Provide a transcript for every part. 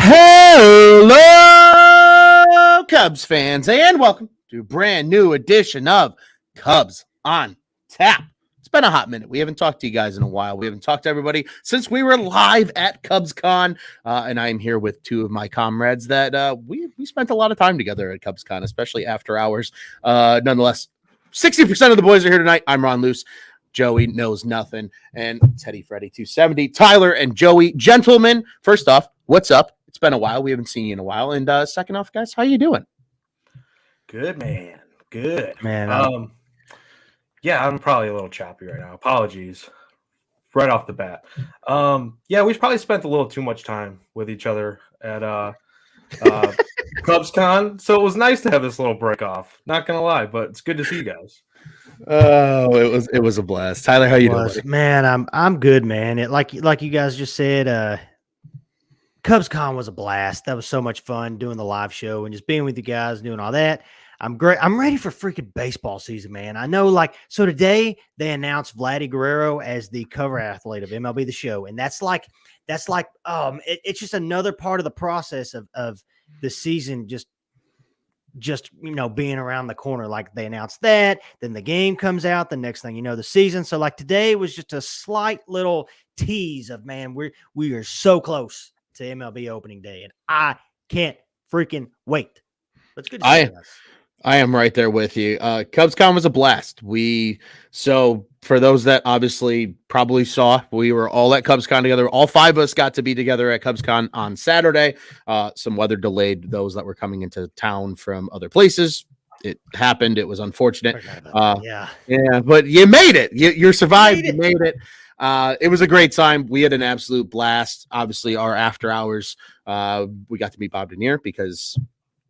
Hello, Cubs fans, and welcome to a brand new edition of Cubs on Tap. It's been a hot minute. We haven't talked to you guys in a while. We haven't talked to everybody since we were live at CubsCon, and I am here with two of my comrades that we spent a lot of time together at CubsCon, especially after hours. Nonetheless, 60% of the boys are here tonight. I'm Ron Luce. Joey knows nothing, and Teddy Freddy 270, Tyler and Joey. Gentlemen, first off, what's up? It's been a while. We haven't seen you in a while. And second off, guys, how you doing? Good, man. Good. Man. Yeah, I'm probably a little choppy right now. Apologies right off the bat. Yeah, we've probably spent a little too much time with each other at CubsCon, so it was nice to have this little break off. Not gonna lie, but it's good to see you guys. Oh, it was a blast. Tyler, how you doing, buddy? Man, I'm good, man. Like you guys just said, CubsCon was a blast. That was so much fun doing the live show and just being with you guys, doing all that. I'm great. I'm ready for freaking baseball season, man. I know, so today they announced Vladdy Guerrero as the cover athlete of MLB The Show, and it's just another part of the process of the season, just being around the corner. Like, they announced that, then the game comes out, the next thing you know, the season. So like today was just a slight little tease of, man, we are so close to MLB opening day, and I can't freaking wait. But it's good to see you guys. I am right there with you. CubsCon was a blast. So for those that obviously probably saw, we were all at CubsCon together. All five of us got to be together at CubsCon on Saturday. Some weather delayed those that were coming into town from other places. It happened. It was unfortunate. Yeah, but you made it. You survived. You made it. It was a great time. We had an absolute blast. Obviously, our after hours, we got to meet Bob Denier because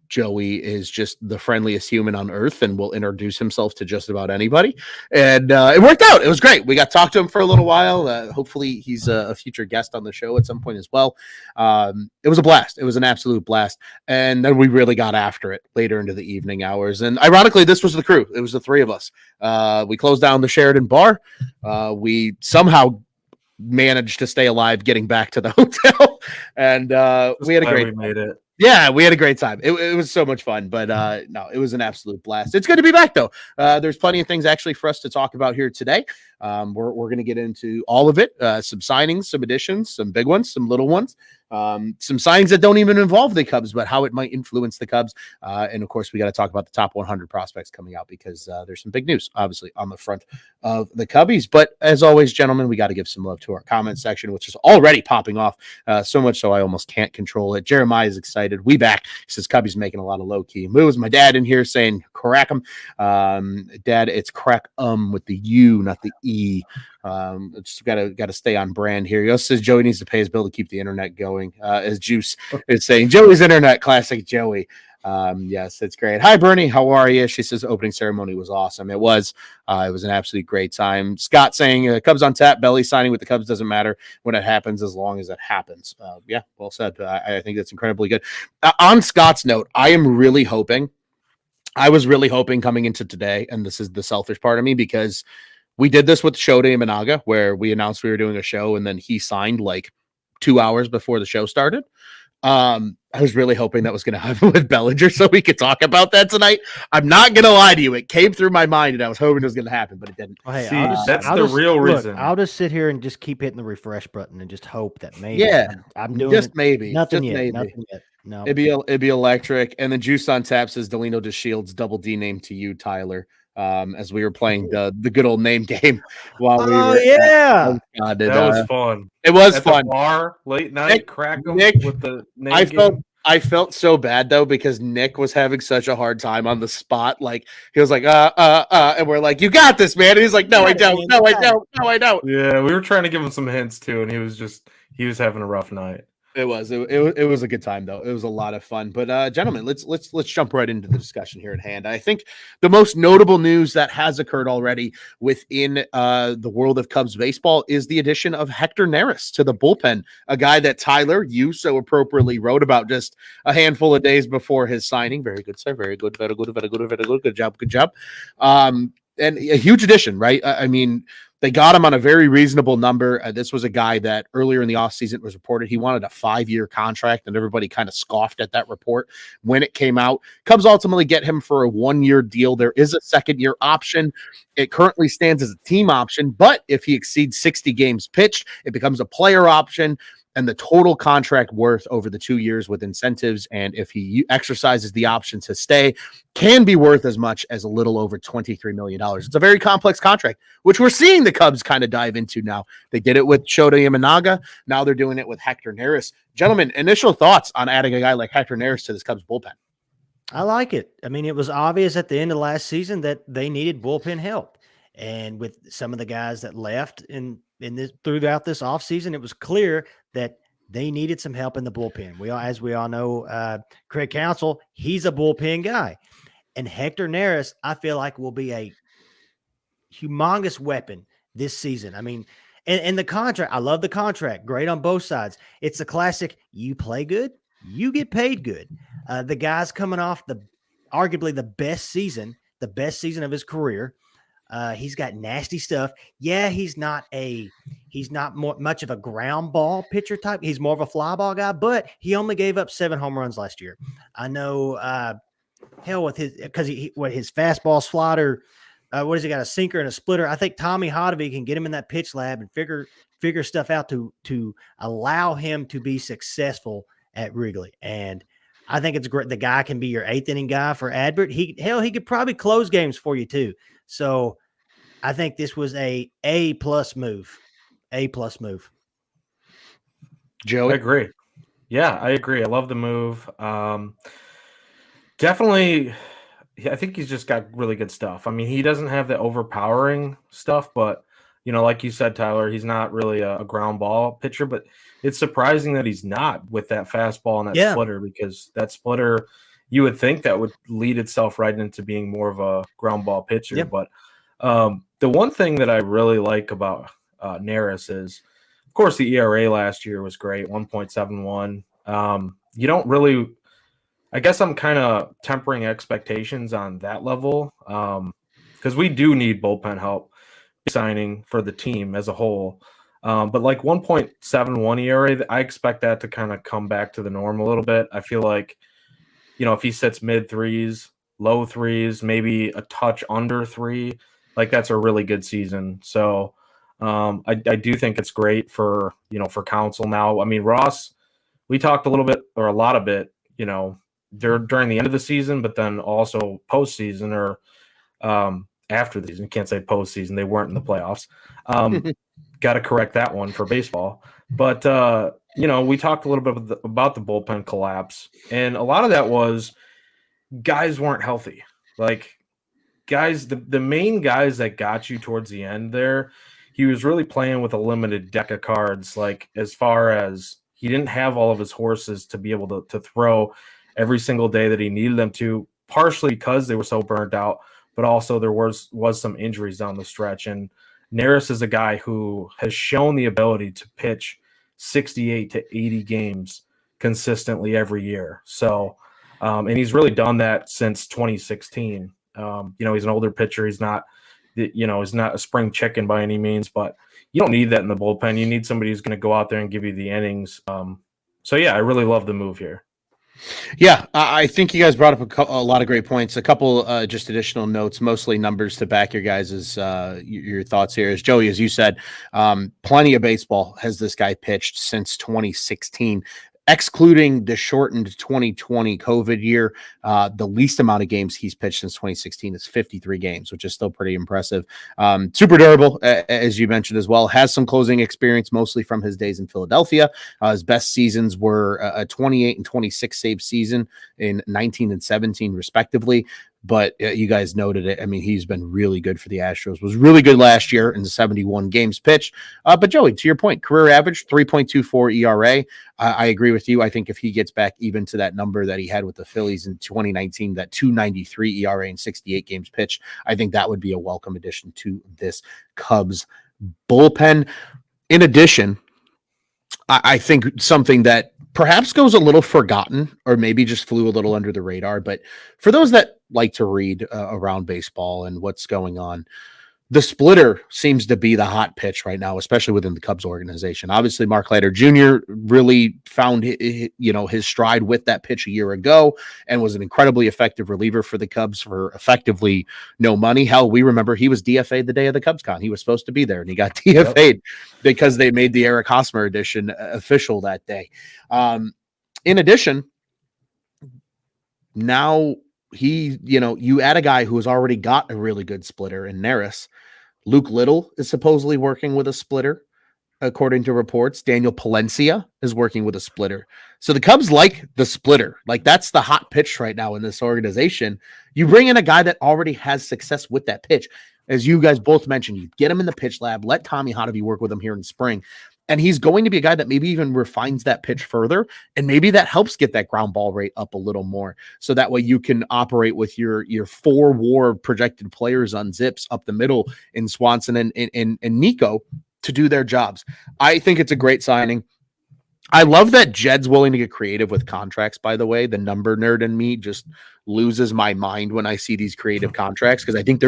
Joey is just the friendliest human on earth and will introduce himself to just about anybody. And it worked out. It was great. We got to talk to him for a little while. Hopefully he's a future guest on the show at some point as well. It was a blast. It was an absolute blast. And then we really got after it later into the evening hours. And ironically, this was the crew. It was the three of us. We closed down the Sheridan bar. We somehow managed to stay alive getting back to the hotel. And we had a great time. We made it. Yeah, we had a great time. It was so much fun, but no, it was an absolute blast. It's good to be back, though. There's plenty of things actually for us to talk about here today. We're going to get into all of it. Some signings, some additions, some big ones, some little ones, some signings that don't even involve the Cubs, but how it might influence the Cubs. And of course, we got to talk about the top 100 prospects coming out because there's some big news, obviously, on the front of the Cubbies. But as always, gentlemen, we got to give some love to our comment section, which is already popping off so much so I almost can't control it. Jeremiah is excited. We back. He says Cubbies making a lot of low-key moves. My dad in here saying crack 'em. Dad, it's crack with the U, not the E. Just gotta stay on brand here. He also says Joey needs to pay his bill to keep the internet going. As Juice is saying, Joey's internet, classic Joey. Yes, it's great. Hi, Bernie. How are you? She says opening ceremony was awesome. It was an absolutely great time. Scott saying Cubs on tap, Belly signing with the Cubs doesn't matter when it happens as long as it happens. Yeah, well said. I think that's incredibly good. On Scott's note, I was really hoping coming into today, and this is the selfish part of me, because we did this with Shota Imanaga, where we announced we were doing a show, and then he signed like 2 hours before the show started. I was really hoping that was going to happen with Bellinger so we could talk about that tonight. I'm not going to lie to you. It came through my mind, and I was hoping it was going to happen, but it didn't. Well, hey, that's the real reason. I'll just sit here and just keep hitting the refresh button and just hope that maybe. Yeah, I'm doing just maybe. Nothing just yet. maybe. Nothing yet. No. It'd be electric. And then Juice on Tap says Delino DeShields, double D name to you, Tyler. As we were playing the good old name game while we were. Yeah. That was fun. It was at fun. The bar, late night, crack them with the name I felt so bad though, because Nick was having such a hard time on the spot. Like he was like, and we're like, you got this, man. And he's like, no, I don't. No, I don't. No, I don't. Yeah, we were trying to give him some hints too, and he was having a rough night. It was a good time though. It was a lot of fun. But gentlemen, let's jump right into the discussion here at hand. I think the most notable news that has occurred already within the world of Cubs baseball is the addition of Hector Neris to the bullpen, a guy that Tyler, you so appropriately wrote about just a handful of days before his signing. Very good, sir. Very good. Very good. Very good. Very good. Good job. Good job. And a huge addition, right? I mean, They got him on a very reasonable number. This was a guy that earlier in the offseason it was reported he wanted a 5-year contract, and everybody kind of scoffed at that report when it came out. Cubs ultimately get him for a 1-year deal. There is a second-year option. It currently stands as a team option, but if he exceeds 60 games pitched, it becomes a player option. And the total contract worth over the 2 years with incentives, and if he exercises the option to stay, can be worth as much as a little over $23 million. It's a very complex contract, which we're seeing the Cubs kind of dive into now. They did it with Shota Imanaga. Now they're doing it with Hector Neris. Gentlemen, initial thoughts on adding a guy like Hector Neris to this Cubs bullpen? I like it. I mean, it was obvious at the end of last season that they needed bullpen help. And with some of the guys that left in this throughout this offseason, it was clear that they needed some help in the bullpen. As we all know, Craig Counsell, he's a bullpen guy. And Hector Neris, I feel like, will be a humongous weapon this season. I mean, and the contract, I love the contract. Great on both sides. It's the classic, you play good, you get paid good. The guy's coming off arguably the best season of his career. He's got nasty stuff. Yeah, he's not much of a ground ball pitcher type. He's more of a fly ball guy, but he only gave up 7 home runs last year. I know, with his fastball slider, what has he got, a sinker and a splitter? I think Tommy Hotovy can get him in that pitch lab and figure stuff out to allow him to be successful at Wrigley. And I think it's great. The guy can be your 8th inning guy for Adbert. He could probably close games for you too. So I think this was a plus move. Joey? I agree. Yeah, I agree. I love the move. Definitely, I think he's just got really good stuff. I mean, he doesn't have the overpowering stuff, but, like you said, Tyler, he's not really a ground ball pitcher, but it's surprising that he's not with that fastball and that splitter, because that splitter, you would think that would lead itself right into being more of a ground ball pitcher. Yep. But the one thing that I really like about Neris is, of course, the ERA last year was great, 1.71. You don't really, I guess I'm kind of tempering expectations on that level, because we do need bullpen help signing for the team as a whole. But like 1.71 ERA, I expect that to kind of come back to the norm a little bit. I feel like, if he sits mid 3s, low 3s, maybe a touch under 3, like that's a really good season. So I do think it's great for Counsell now. I mean, Ross, we talked a lot of it, during the end of the season, but then also postseason or after the season. You can't say postseason. They weren't in the playoffs. Got to correct that one for baseball. But, we talked a little bit about the bullpen collapse, and a lot of that was guys weren't healthy. Like, guys, the main guys that got you towards the end there, he was really playing with a limited deck of cards, like as far as he didn't have all of his horses to be able to throw every single day that he needed them to, partially because they were so burnt out, but also there was some injuries down the stretch. And Neris is a guy who has shown the ability to pitch 68 to 80 games consistently every year. So, and he's really done that since 2016. He's an older pitcher. He's not a spring chicken by any means, but you don't need that in the bullpen. You need somebody who's going to go out there and give you the innings. So yeah, I really love the move here. Yeah, I think you guys brought up a lot of great points. A couple just additional notes, mostly numbers to back your guys' your thoughts here. As Joey, as you said, plenty of baseball has this guy pitched since 2016. Excluding the shortened 2020 COVID year, the least amount of games he's pitched since 2016 is 53 games, which is still pretty impressive. Super durable, as you mentioned as well. Has some closing experience, mostly from his days in Philadelphia. His best seasons were a 28 and 26 save season in 19 and 17, respectively. But you guys noted it. I mean, he's been really good for the Astros. Was really good last year in the 71 games pitched. But Joey, to your point, career average 3.24 ERA. I agree with you. I think if he gets back even to that number that he had with the Phillies in 2019, that 2.93 ERA in 68 games pitched, I think that would be a welcome addition to this Cubs bullpen. In addition, I think something that perhaps goes a little forgotten or maybe just flew a little under the radar, but for those that like to read around baseball and what's going on, the splitter seems to be the hot pitch right now, especially within the Cubs organization. Obviously, Mark Leiter Jr. really found his stride with that pitch a year ago and was an incredibly effective reliever for the Cubs for effectively no money. Hell, we remember he was DFA'd the day of the CubsCon. He was supposed to be there, and he got DFA'd because they made the Eric Hosmer edition official that day. In addition, now you add a guy who has already got a really good splitter in Neris. Luke Little is supposedly working with a splitter, according to reports. Daniel Palencia is working with a splitter. So the Cubs like the splitter. Like, that's the hot pitch right now in this organization. You bring in a guy that already has success with that pitch. As you guys both mentioned, you get him in the pitch lab, let Tommy Hotovy work with him here in spring. And he's going to be a guy that maybe even refines that pitch further. And maybe that helps get that ground ball rate up a little more. So that way you can operate with your 4 WAR projected players on zips up the middle in Swanson and Nico to do their jobs. I think it's a great signing. I love that Jed's willing to get creative with contracts, by the way. The number nerd in me just loses my mind when I see these creative contracts because I think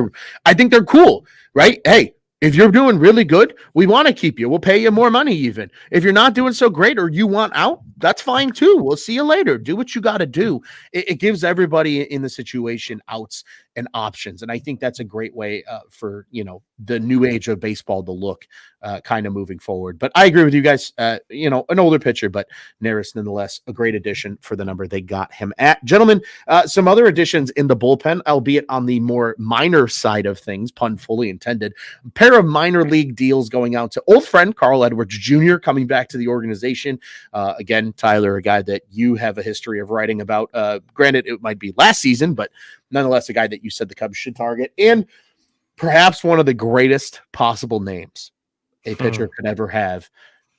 they're cool, right? Hey, if you're doing really good, we want to keep you. We'll pay you more money even. If you're not doing so great or you want out, that's fine too. We'll see you later. Do what you got to do. It gives everybody in the situation outs and options. And I think that's a great way for, the new age of baseball to look kind of moving forward. But I agree with you guys, an older pitcher, but Neris nonetheless, a great addition for the number they got him at. Gentlemen, some other additions in the bullpen, albeit on the more minor side of things, pun fully intended. A pair of minor league deals going out to old friend Carl Edwards Jr. coming back to the organization. Again, Tyler, a guy that you have a history of writing about. Granted, it might be last season, but nonetheless, a guy that you said the Cubs should target. And perhaps one of the greatest possible names a pitcher could ever have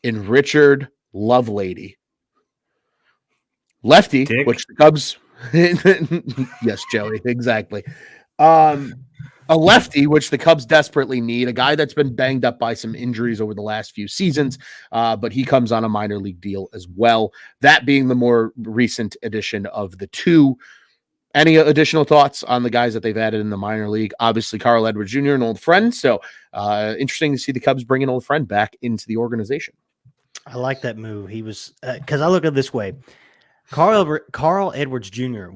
in Richard Lovelady. Lefty, Dick. which the Cubs... yes, Joey, exactly. A lefty, which the Cubs desperately need, a guy that's been banged up by some injuries over the last few seasons, but he comes on a minor league deal as well. That being the more recent addition of the two. Any additional thoughts on the guys that they've added in the minor league? Obviously, Carl Edwards Jr., an old friend. So interesting to see the Cubs bring an old friend back into the organization. I like that move. He was because I look at it this way. Carl Edwards Jr.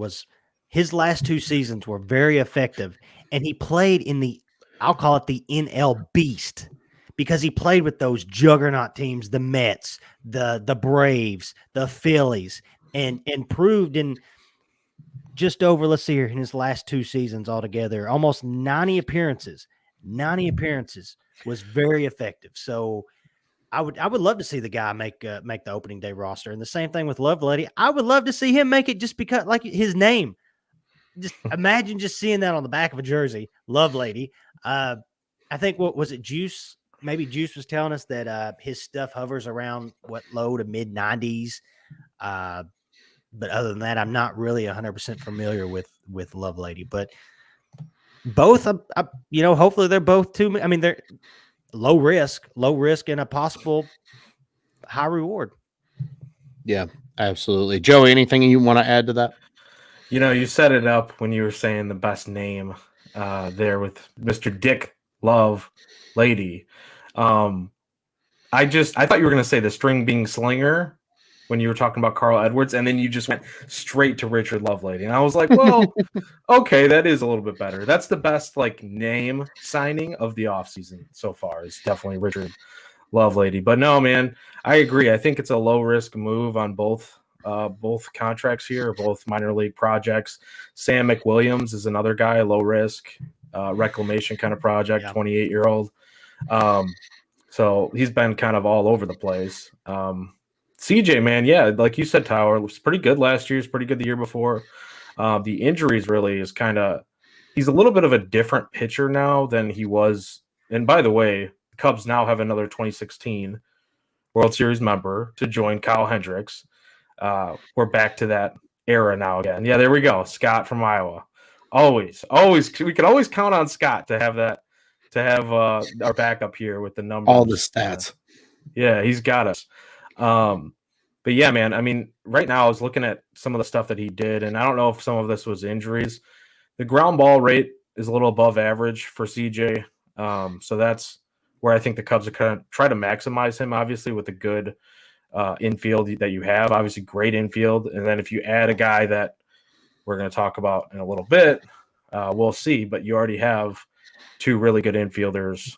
his last 2 seasons were very effective, and he played in I'll call it the NL Beast, because he played with those juggernaut teams, the Mets, the Braves, the Phillies, and proved in just over, let's see here, in his last 2 seasons altogether, almost 90 appearances. 90 appearances was very effective. So I would love to see the guy make the opening day roster. And the same thing with Lovelady. I would love to see him make it just because, like, his name. Just imagine just seeing that on the back of a jersey, Lovelady. I think, what was it, Juice? Maybe Juice was telling us that his stuff hovers around low to mid 90s. But other than that, I'm not really 100% familiar with Lovelady. But both, hopefully they're both too. I mean, they're low risk, and a possible high reward. Yeah, absolutely. Joey, anything you want to add to that? You set it up when you were saying the best name there with Mr. Dick Love Lady. I thought you were going to say the string being slinger when you were talking about Carl Edwards, and then you just went straight to Richard Lovelady. And I was like, well, okay, that is a little bit better. That's the best name signing of the offseason so far, is definitely Richard Lovelady. But no, man, I agree. I think it's a low risk move on both contracts here, both minor league projects. Sam McWilliams is another guy, low risk, reclamation kind of project, 28-year-old. So he's been kind of all over the place. CJ, man, yeah, like you said, Tyler, was pretty good last year. He's pretty good the year before. The injuries really is he's a little bit of a different pitcher now than he was. And by the way, the Cubs now have another 2016 World Series member to join Kyle Hendricks. We're back to that era now again. Yeah, there we go. Scott from Iowa. Always. We can always count on Scott to have our backup here with the numbers. All the stats. Yeah, he's got us. But yeah, man, I mean, right now I was looking at some of the stuff that he did, and I don't know if some of this was injuries. The ground ball rate is a little above average for CJ. So that's where I think the Cubs are kind of try to maximize him, obviously, with the good infield that you have. Obviously, great infield. And then if you add a guy that we're going to talk about in a little bit, we'll see. But you already have two really good infielders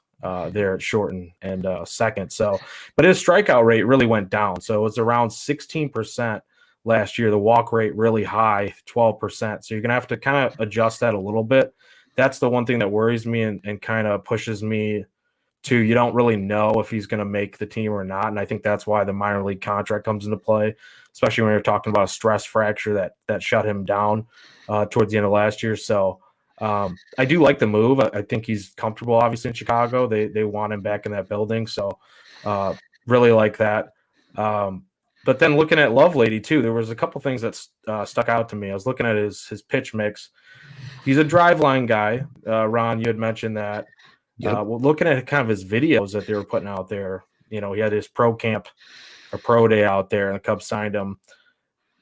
there at short and second. So, but his strikeout rate really went down. So it was around 16% last year. The walk rate really high, 12%. So you're going to have to kind of adjust that a little bit. That's the one thing that worries me and kind of pushes me to you don't really know if he's going to make the team or not. And I think that's why the minor league contract comes into play, especially when you're talking about a stress fracture that shut him down towards the end of last year. So I do like the move. I think he's comfortable, obviously, in Chicago. They want him back in that building. So really like that. But then looking at Lovelady, too, there was a couple things that stuck out to me. I was looking at his pitch mix. He's a drive line guy. Ron, you had mentioned that. Yep. Well, looking at kind of his videos that they were putting out there, he had his pro camp or pro day out there, and the Cubs signed him.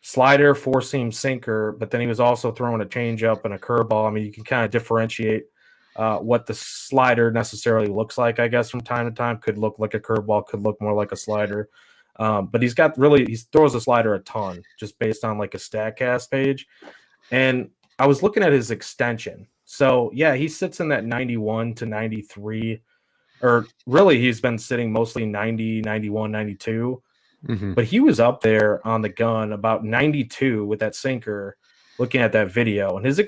Slider, four-seam sinker, but then he was also throwing a changeup and a curveball. I mean, you can kind of differentiate what the slider necessarily looks like, I guess, from time to time. Could look like a curveball, could look more like a slider. But he throws a slider a ton just based on like a StatCast page. And I was looking at his extension. So, yeah, he sits in that 91 to 93, or really he's been sitting mostly 90, 91, 92. Mm-hmm. But he was up there on the gun about 92 with that sinker, looking at that video. And his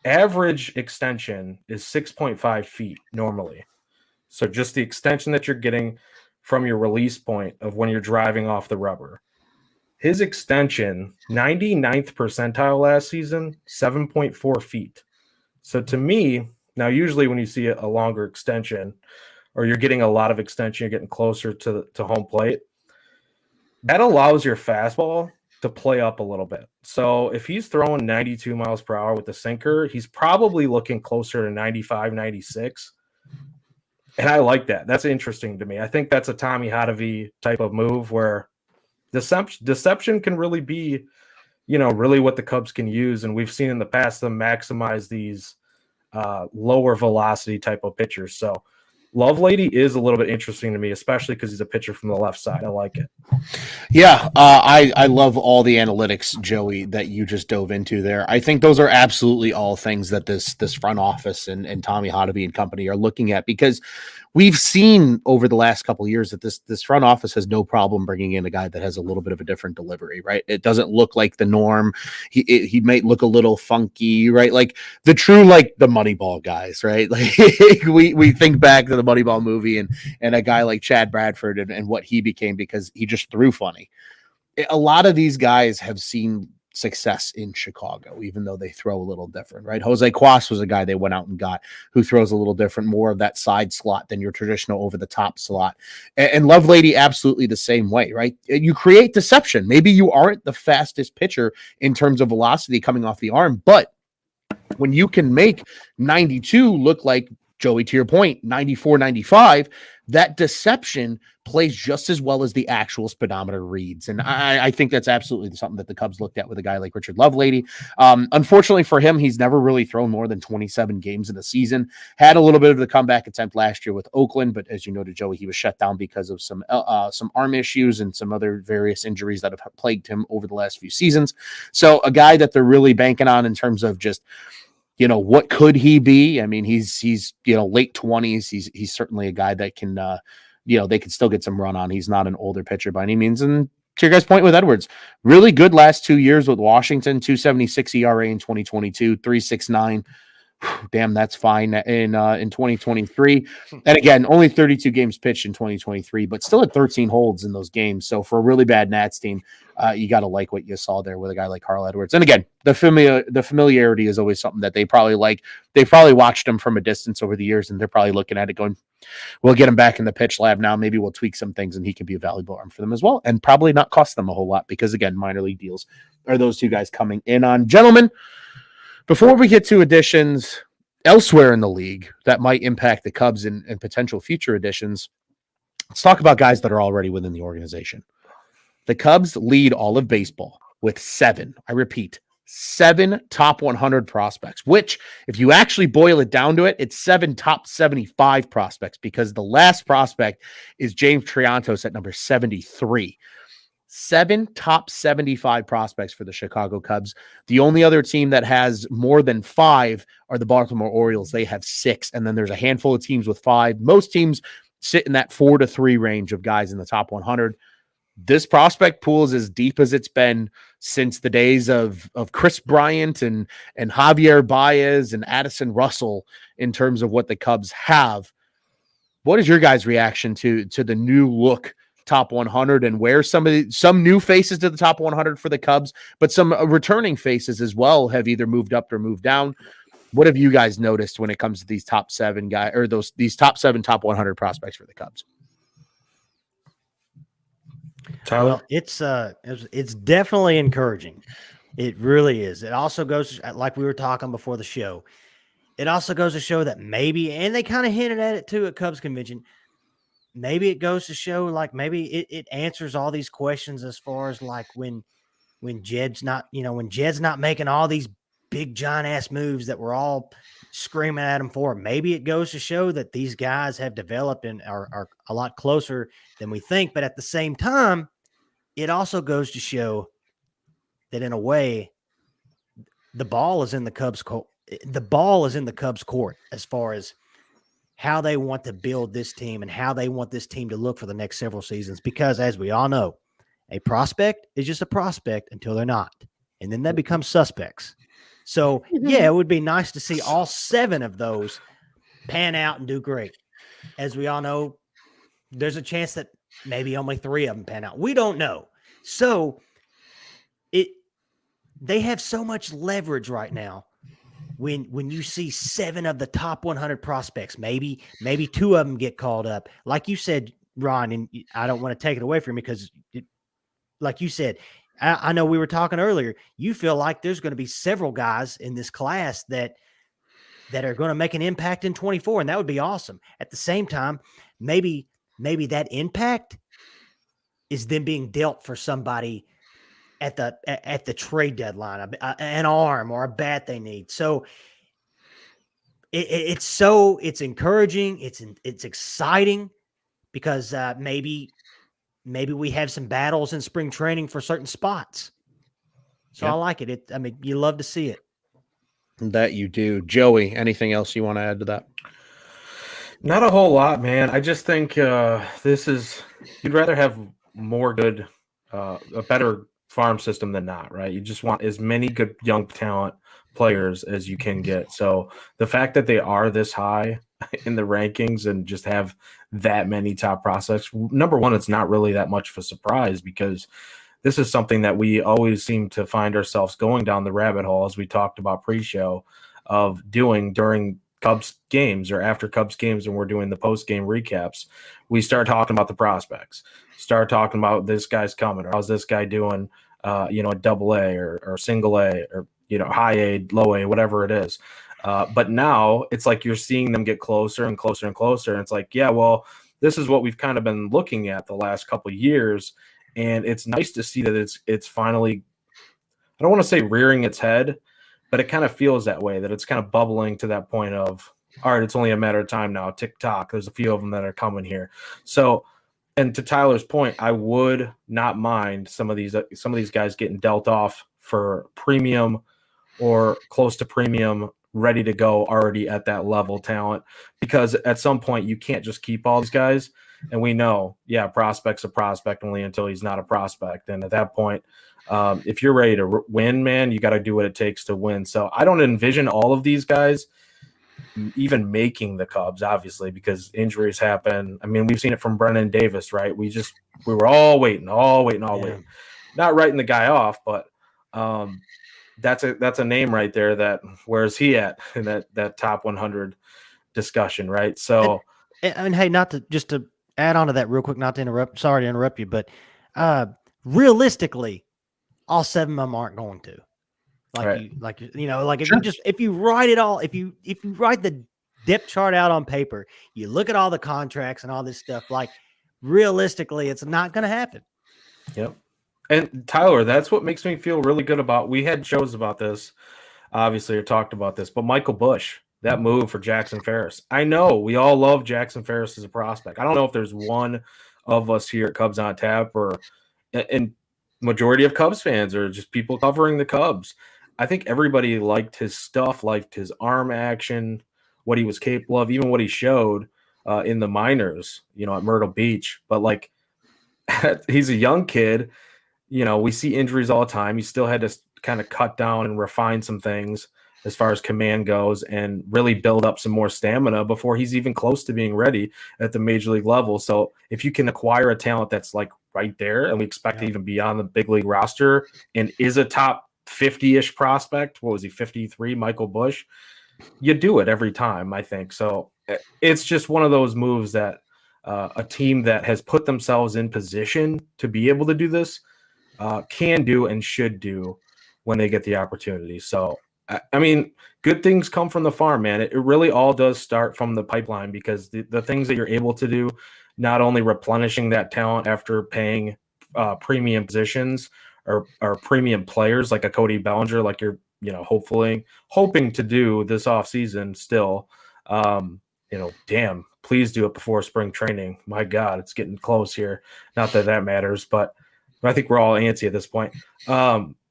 average extension is 6.5 feet normally. So just the extension that you're getting from your release point of when you're driving off the rubber. His extension, 99th percentile last season, 7.4 feet. So to me, now usually when you see a longer extension or you're getting a lot of extension, you're getting closer to home plate, that allows your fastball to play up a little bit. So if he's throwing 92 miles per hour with the sinker, he's probably looking closer to 95, 96. And I like that. That's interesting to me. I think that's a Tommy Hotovy type of move where deception can really be, really what the Cubs can use. And we've seen in the past them maximize these lower velocity type of pitchers. So Lovelady is a little bit interesting to me, especially because he's a pitcher from the left side. I like it. Yeah, I love all the analytics, Joey, that you just dove into there. I think those are absolutely all things that this front office and Tommy Hotovy and company are looking at, because we've seen over the last couple of years that this front office has no problem bringing in a guy that has a little bit of a different delivery, right? It doesn't look like the norm. He might look a little funky, right? Like the true, like the Moneyball guys, right? Like we think back to the Moneyball movie and a guy like Chad Bradford and what he became because he just threw funny. A lot of these guys have seen success in Chicago, even though they throw a little different, right? Jose Cuas was a guy they went out and got who throws a little different, more of that side slot than your traditional over the top slot. And Lovelady, absolutely the same way, right? You create deception. Maybe you aren't the fastest pitcher in terms of velocity coming off the arm, but when you can make 92 look like, Joey, to your point, 94, 95, that deception plays just as well as the actual speedometer reads. And I think that's absolutely something that the Cubs looked at with a guy like Richard Lovelady. Unfortunately for him, he's never really thrown more than 27 games in a season. Had a little bit of the comeback attempt last year with Oakland, but as you noted, Joey, he was shut down because of some arm issues and some other various injuries that have plagued him over the last few seasons. So a guy that they're really banking on in terms of just, what could he be? I mean, he's late 20s. He's certainly a guy that can, they can still get some run on. He's not an older pitcher by any means. And to your guys' point with Edwards, really good last 2 years with Washington, 2.76 ERA in 2022, 3.69. Damn, that's fine in 2023. And again, only 32 games pitched in 2023, but still at 13 holds in those games. So for a really bad Nats team, you got to like what you saw there with a guy like Carl Edwards. And again, the familiarity is always something that they probably like. They probably watched him from a distance over the years, and they're probably looking at it going, we'll get him back in the pitch lab now. Maybe we'll tweak some things, and he can be a valuable arm for them as well, and probably not cost them a whole lot because, again, minor league deals are those two guys coming in on. Gentlemen, before we get to additions elsewhere in the league that might impact the Cubs and potential future additions, let's talk about guys that are already within the organization. The Cubs lead all of baseball with 7. I repeat, 7 top 100 prospects, which, if you actually boil it down to it, it's 7 top 75 prospects, because the last prospect is James Triantos at number 73. 7 top 75 prospects for the Chicago Cubs. The only other team that has more than 5 are the Baltimore Orioles. They have 6. And then there's a handful of teams with 5. Most teams sit in that 4 to 3 range of guys in the top 100. This prospect pool is as deep as it's been since the days of Chris Bryant and Javier Baez and Addison Russell in terms of what the Cubs have. What is your guys' reaction to the new look top 100, and where some new faces to the top 100 for the Cubs, but some returning faces as well have either moved up or moved down? What have you guys noticed when it comes to these top 7 guys, or these top 7 top 100 prospects for the Cubs? Tyler? Well, it's definitely encouraging. It really is. It also goes, like we were talking before the show, it also goes to show that maybe, and they kind of hinted at it too at Cubs convention, maybe it goes to show, like, maybe it answers all these questions as far as like when Jed's not, when Jed's not making all these big giant ass moves that we're all screaming at him for. Maybe it goes to show that these guys have developed and are a lot closer than we think. But at the same time, it also goes to show that in a way, the ball is in the Cubs court. The ball is in the Cubs court as far as how they want to build this team and how they want this team to look for the next several seasons. Because as we all know, a prospect is just a prospect until they're not. And then they become suspects. So, yeah, it would be nice to see all 7 of those pan out and do great. As we all know, there's a chance that maybe only 3 of them pan out. We don't know. So they have so much leverage right now. When you see 7 of the top 100 prospects, maybe 2 of them get called up. Like you said, Ron, and I don't want to take it away from you because, like you said, I know we were talking earlier, you feel like there's going to be several guys in this class that are going to make an impact in 24, and that would be awesome. At the same time, maybe that impact is then being dealt for somebody at the trade deadline, an arm or a bat they need. So it's encouraging. It's exciting because maybe we have some battles in spring training for certain spots. So I like it. I mean, you love to see it. That you do. Joey, anything else you want to add to that? Not a whole lot, man. I just think you'd rather have more good, a better farm system than not, right? You just want as many good young talent players as you can get. So the fact that they are this high in the rankings and just have that many top prospects, number one, it's not really that much of a surprise because this is something that we always seem to find ourselves going down the rabbit hole, as we talked about pre-show, of doing during Cubs games or after Cubs games when we're doing the post-game recaps. We start talking about the prospects, start talking about this guy's coming, or how's this guy doing, a double A or single A or, high A, low A, whatever it is. But now it's like you're seeing them get closer and closer and closer. And it's like, yeah, well, this is what we've kind of been looking at the last couple of years. And it's nice to see that it's finally, I don't want to say rearing its head, but it kind of feels that way, that it's kind of bubbling to that point of, all right, it's only a matter of time now. Tick tock. There's a few of them that are coming here. So, and to Tyler's point, I would not mind some of these guys getting dealt off for premium or close to premium, ready to go, already at that level talent, because at some point you can't just keep all these guys. And we know, prospect's a prospect only until he's not a prospect. And at that point, if you're ready to win, man, you got to do what it takes to win. So I don't envision all of these guys even making the Cubs, obviously, because injuries happen. I mean, we've seen it from Brennan Davis, right? We were all waiting. Not writing the guy off, but that's a name right there. That where's he at in that top 100 discussion, right? So, and hey, just to add on to that real quick, not to interrupt. Sorry to interrupt you, but realistically, all 7 of them aren't going to. If you write it all, if you write the depth chart out on paper, you look at all the contracts and all this stuff, like realistically, it's not going to happen. Yep. And Tyler, that's what makes me feel really good about. We had shows about this, obviously, or talked about this, but Michael Bush, that move for Jackson Ferris. I know we all love Jackson Ferris as a prospect. I don't know if there's one of us here at Cubs on Tap or and majority of Cubs fans or just people covering the Cubs. I think everybody liked his stuff, liked his arm action, what he was capable of, even what he showed in the minors, at Myrtle Beach. But like, he's a young kid. We see injuries all the time. He still had to kind of cut down and refine some things as far as command goes and really build up some more stamina before he's even close to being ready at the major league level. So if you can acquire a talent that's like right there, and we expect to even be on the big league roster and is a top 50-ish prospect, what was he, 53, Michael Bush, you do it every time, I think. So it's just one of those moves that a team that has put themselves in position to be able to do this can do and should do when they get the opportunity. So, I mean, good things come from the farm, man. It really all does start from the pipeline, because the things that you're able to do, not only replenishing that talent after paying premium positions or premium players like a Cody Bellinger, like you're, hoping to do this offseason still. Damn, please do it before spring training. My God, it's getting close here. Not that that matters, but I think we're all antsy at this point.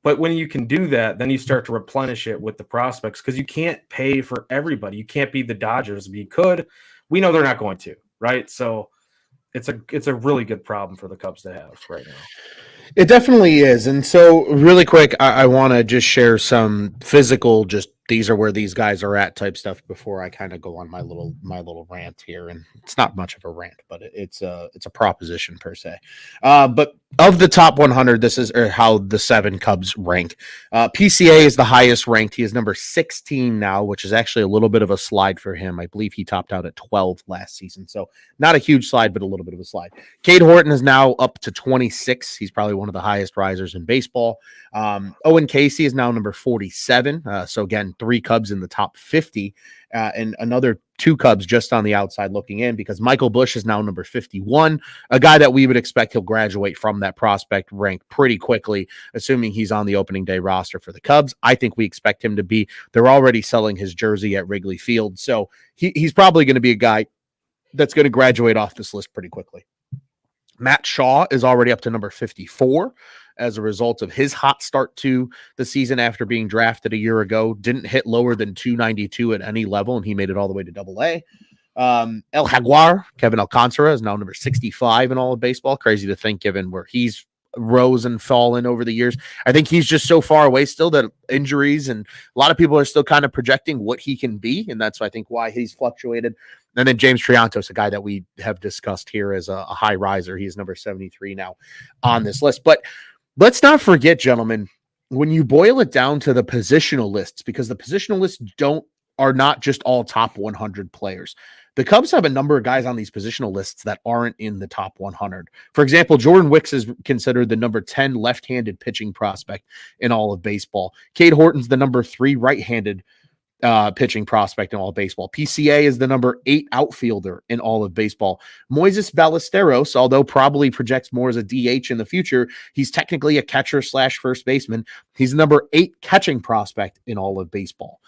But when you can do that, then you start to replenish it with the prospects, because you can't pay for everybody. You can't be the Dodgers. You could. We know they're not going to, right? So it's a really good problem for the Cubs to have right now. It definitely is. And so really quick, I want to just share some physical, just these are where these guys are at type stuff before I kind of go on my little rant here. And it's not much of a rant, but it's a proposition per se. But of the top 100, this is how the 7 Cubs rank. PCA is the highest ranked. He is number 16 now, which is actually a little bit of a slide for him. I believe he topped out at 12 last season. So not a huge slide, but a little bit of a slide. Cade Horton is now up to 26. He's probably one of the highest risers in baseball. Owen Casey is now number 47. So again, 3 Cubs in the top 50, and another 2 Cubs just on the outside looking in, because Michael Bush is now number 51, a guy that we would expect he'll graduate from that prospect rank pretty quickly, assuming he's on the opening day roster for the Cubs. I think we expect him to be. They're already selling his jersey at Wrigley Field, so he's probably going to be a guy that's going to graduate off this list pretty quickly. Matt Shaw is already up to number 54 as a result of his hot start to the season after being drafted a year ago. Didn't hit lower than 292 at any level, and he made it all the way to Double-A. El Jaguar, Kevin Alcantara, is now number 65 in all of baseball. Crazy to think, given where he's rose and fallen over the years. I think he's just so far away still that injuries, and a lot of people are still kind of projecting what he can be, and that's, I think, why he's fluctuated. And then James Triantos, a guy that we have discussed here as a high riser. He's number 73 now on this list. But let's not forget, gentlemen, when you boil it down to the positional lists, because the positional lists are not just all top 100 players. The Cubs have a number of guys on these positional lists that aren't in the top 100. For example, Jordan Wicks is considered the number 10 left-handed pitching prospect in all of baseball. Cade Horton's the number 3 right-handed pitching prospect in all of baseball. PCA is the number 8 outfielder in all of baseball. Moises Ballesteros, although probably projects more as a DH in the future, he's technically a catcher / first baseman. He's the number 8 catching prospect in all of baseball.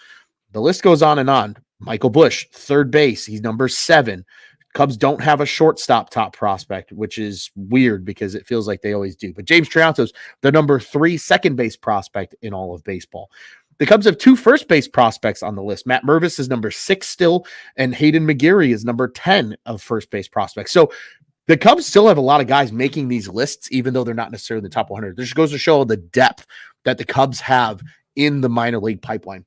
The list goes on and on. Michael Bush, third base. He's number 7. Cubs don't have a shortstop top prospect, which is weird because it feels like they always do. But James Triantos, the number 3 second base prospect in all of baseball. The Cubs have 2 first base prospects on the list. Matt Mervis is number 6 still, and Hayden McGeary is number 10 of first base prospects. So the Cubs still have a lot of guys making these lists, even though they're not necessarily in the top 100. This goes to show the depth that the Cubs have in the minor league pipeline.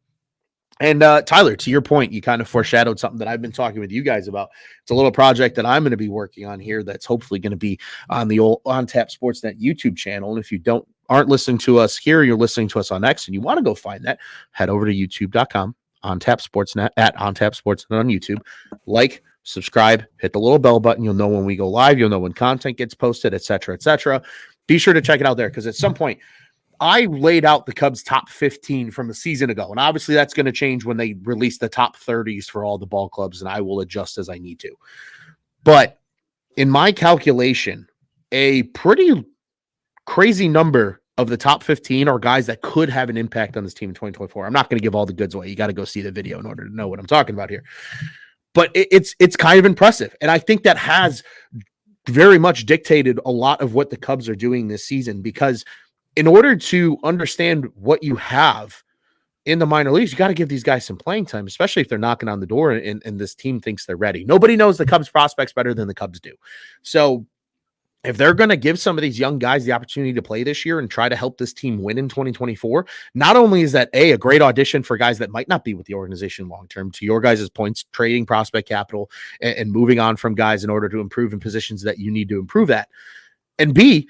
And Tyler, to your point, you kind of foreshadowed something that I've been talking with you guys about. It's a little project that I'm going to be working on here that's hopefully going to be on the old On Tap Sportsnet YouTube channel. And if you aren't listening to us here, you're listening to us on X, and you want to go find that, head over to youtube.com, On Tap Sportsnet, at On Tap Sportsnet on YouTube. Like, subscribe, hit the little bell button. You'll know when we go live. You'll know when content gets posted, et cetera, et cetera. Be sure to check it out there, because at some point, I laid out the Cubs top 15 from a season ago, and obviously that's going to change when they release the top 30s for all the ball clubs, and I will adjust as I need to. But in my calculation, a pretty crazy number of the top 15 are guys that could have an impact on this team in 2024. I'm not going to give all the goods away. You got to go see the video in order to know what I'm talking about here. But it's kind of impressive. And I think that has very much dictated a lot of what the Cubs are doing this season, because in order to understand what you have in the minor leagues, you got to give these guys some playing time, especially if they're knocking on the door and this team thinks they're ready. Nobody knows the Cubs prospects better than the Cubs do. So if they're going to give some of these young guys the opportunity to play this year and try to help this team win in 2024, not only is that a great audition for guys that might not be with the organization long-term, to your guys' points, trading prospect capital and moving on from guys in order to improve in positions that you need to improve at. And B,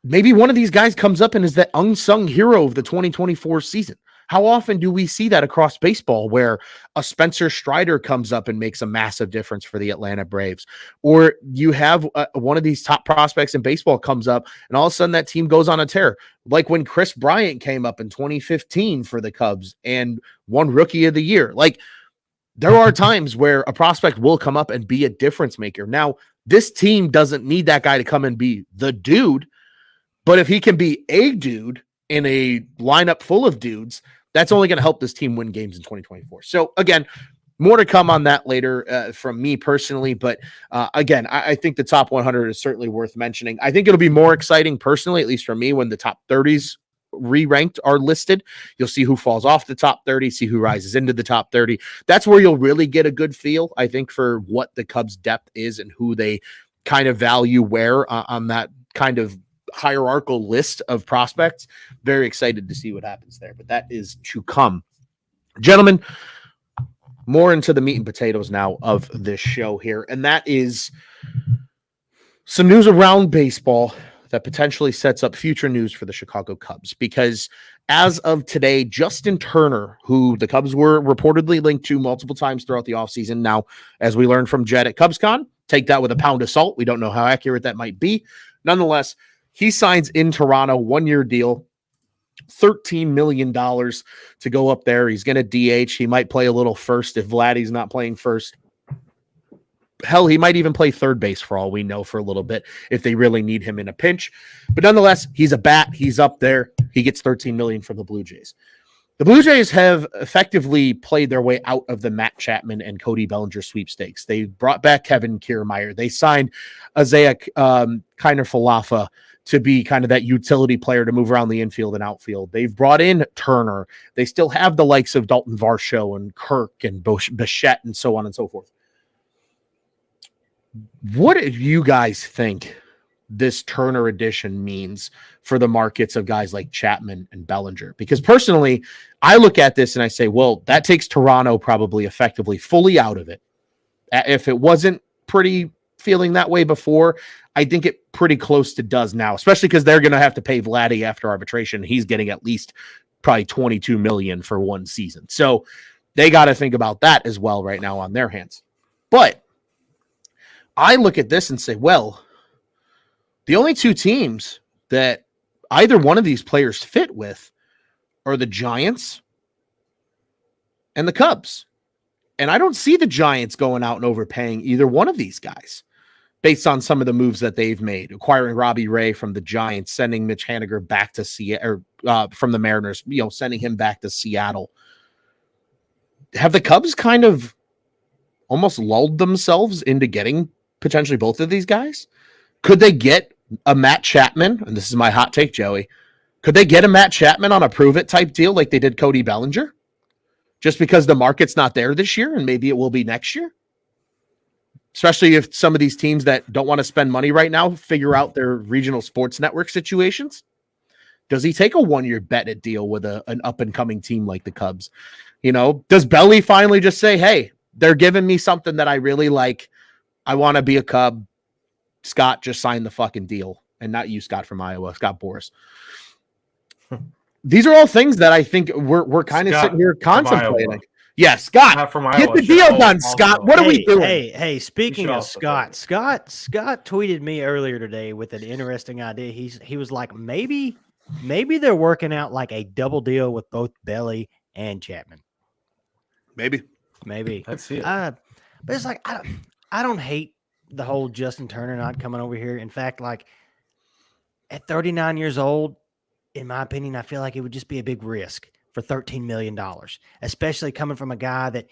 maybe one of these guys comes up and is that unsung hero of the 2024 season. How often do we see that across baseball where a Spencer Strider comes up and makes a massive difference for the Atlanta Braves? Or you have one of these top prospects in baseball comes up and all of a sudden that team goes on a tear. Like when Chris Bryant came up in 2015 for the Cubs and won Rookie of the Year. Like, there are times where a prospect will come up and be a difference maker. Now, this team doesn't need that guy to come and be the dude, but if he can be a dude in a lineup full of dudes, that's only going to help this team win games in 2024. So again, more to come on that later from me personally. But again, I think the top 100 is certainly worth mentioning. I think it'll be more exciting personally, at least for me, when the top 30s re-ranked are listed. You'll see who falls off the top 30, see who rises into the top 30. That's where you'll really get a good feel, I think, for what the Cubs' depth is and who they kind of value where on that kind of hierarchical list of prospects. Very excited to see what happens there, but that is to come. Gentlemen, more into the meat and potatoes now of this show here, and that is some news around baseball that potentially sets up future news for the Chicago Cubs, because as of today, Justin Turner, who the Cubs were reportedly linked to multiple times throughout the offseason, now, as we learned from Jed at CubsCon, take that with a pound of salt. We don't know how accurate that might be. Nonetheless, he signs in Toronto, 1-year deal, $13 million to go up there. He's going to DH. He might play a little first if Vladdy's not playing first. Hell, he might even play third base for all we know for a little bit if they really need him in a pinch. But nonetheless, he's a bat. He's up there. He gets $13 million from the Blue Jays. The Blue Jays have effectively played their way out of the Matt Chapman and Cody Bellinger sweepstakes. They brought back Kevin Kiermaier. They signed Isaiah Kiner-Falefa to be kind of that utility player to move around the infield and outfield. They've brought in Turner. They still have the likes of Dalton Varsho and Kirk and Bichette and so on and so forth. What do you guys think this Turner addition means for the markets of guys like Chapman and Bellinger? Because personally, I look at this and I say, well, that takes Toronto probably effectively fully out of it. If it wasn't pretty feeling that way before, I think it pretty close to does now, especially because they're going to have to pay Vladdy after arbitration. He's getting at least probably $22 million for one season. So they got to think about that as well right now on their hands. But I look at this and say, well, the only two teams that either one of these players fit with are the Giants and the Cubs. And I don't see the Giants going out and overpaying either one of these guys based on some of the moves that they've made, acquiring Robbie Ray from the Giants, sending Mitch Haniger back to Seattle, from the Mariners, sending him back to Seattle. Have the Cubs kind of almost lulled themselves into getting potentially both of these guys? Could they get a Matt Chapman? And this is my hot take, Joey. Could they get a Matt Chapman on a prove-it type deal like they did Cody Bellinger? Just because the market's not there this year, and maybe it will be next year? Especially if some of these teams that don't want to spend money right now figure out their regional sports network situations. Does he take a 1-year bet deal with an up-and-coming team like the Cubs? Does Belly finally just say, hey, they're giving me something that I really like. I want to be a Cub. Scott, just sign the fucking deal. And not you, Scott from Iowa, Scott Boris. These are all things that I think we're kind of sitting here contemplating. Yeah, Scott, get the deal done, Scott. What are we doing? Hey, speaking of Scott tweeted me earlier today with an interesting idea. He was like, maybe they're working out like a double deal with both Belly and Chapman. Maybe. Let's see it. But it's like, I don't hate the whole Justin Turner not coming over here. In fact, like, at 39 years old, in my opinion, I feel like it would just be a big risk for $13 million, especially coming from a guy that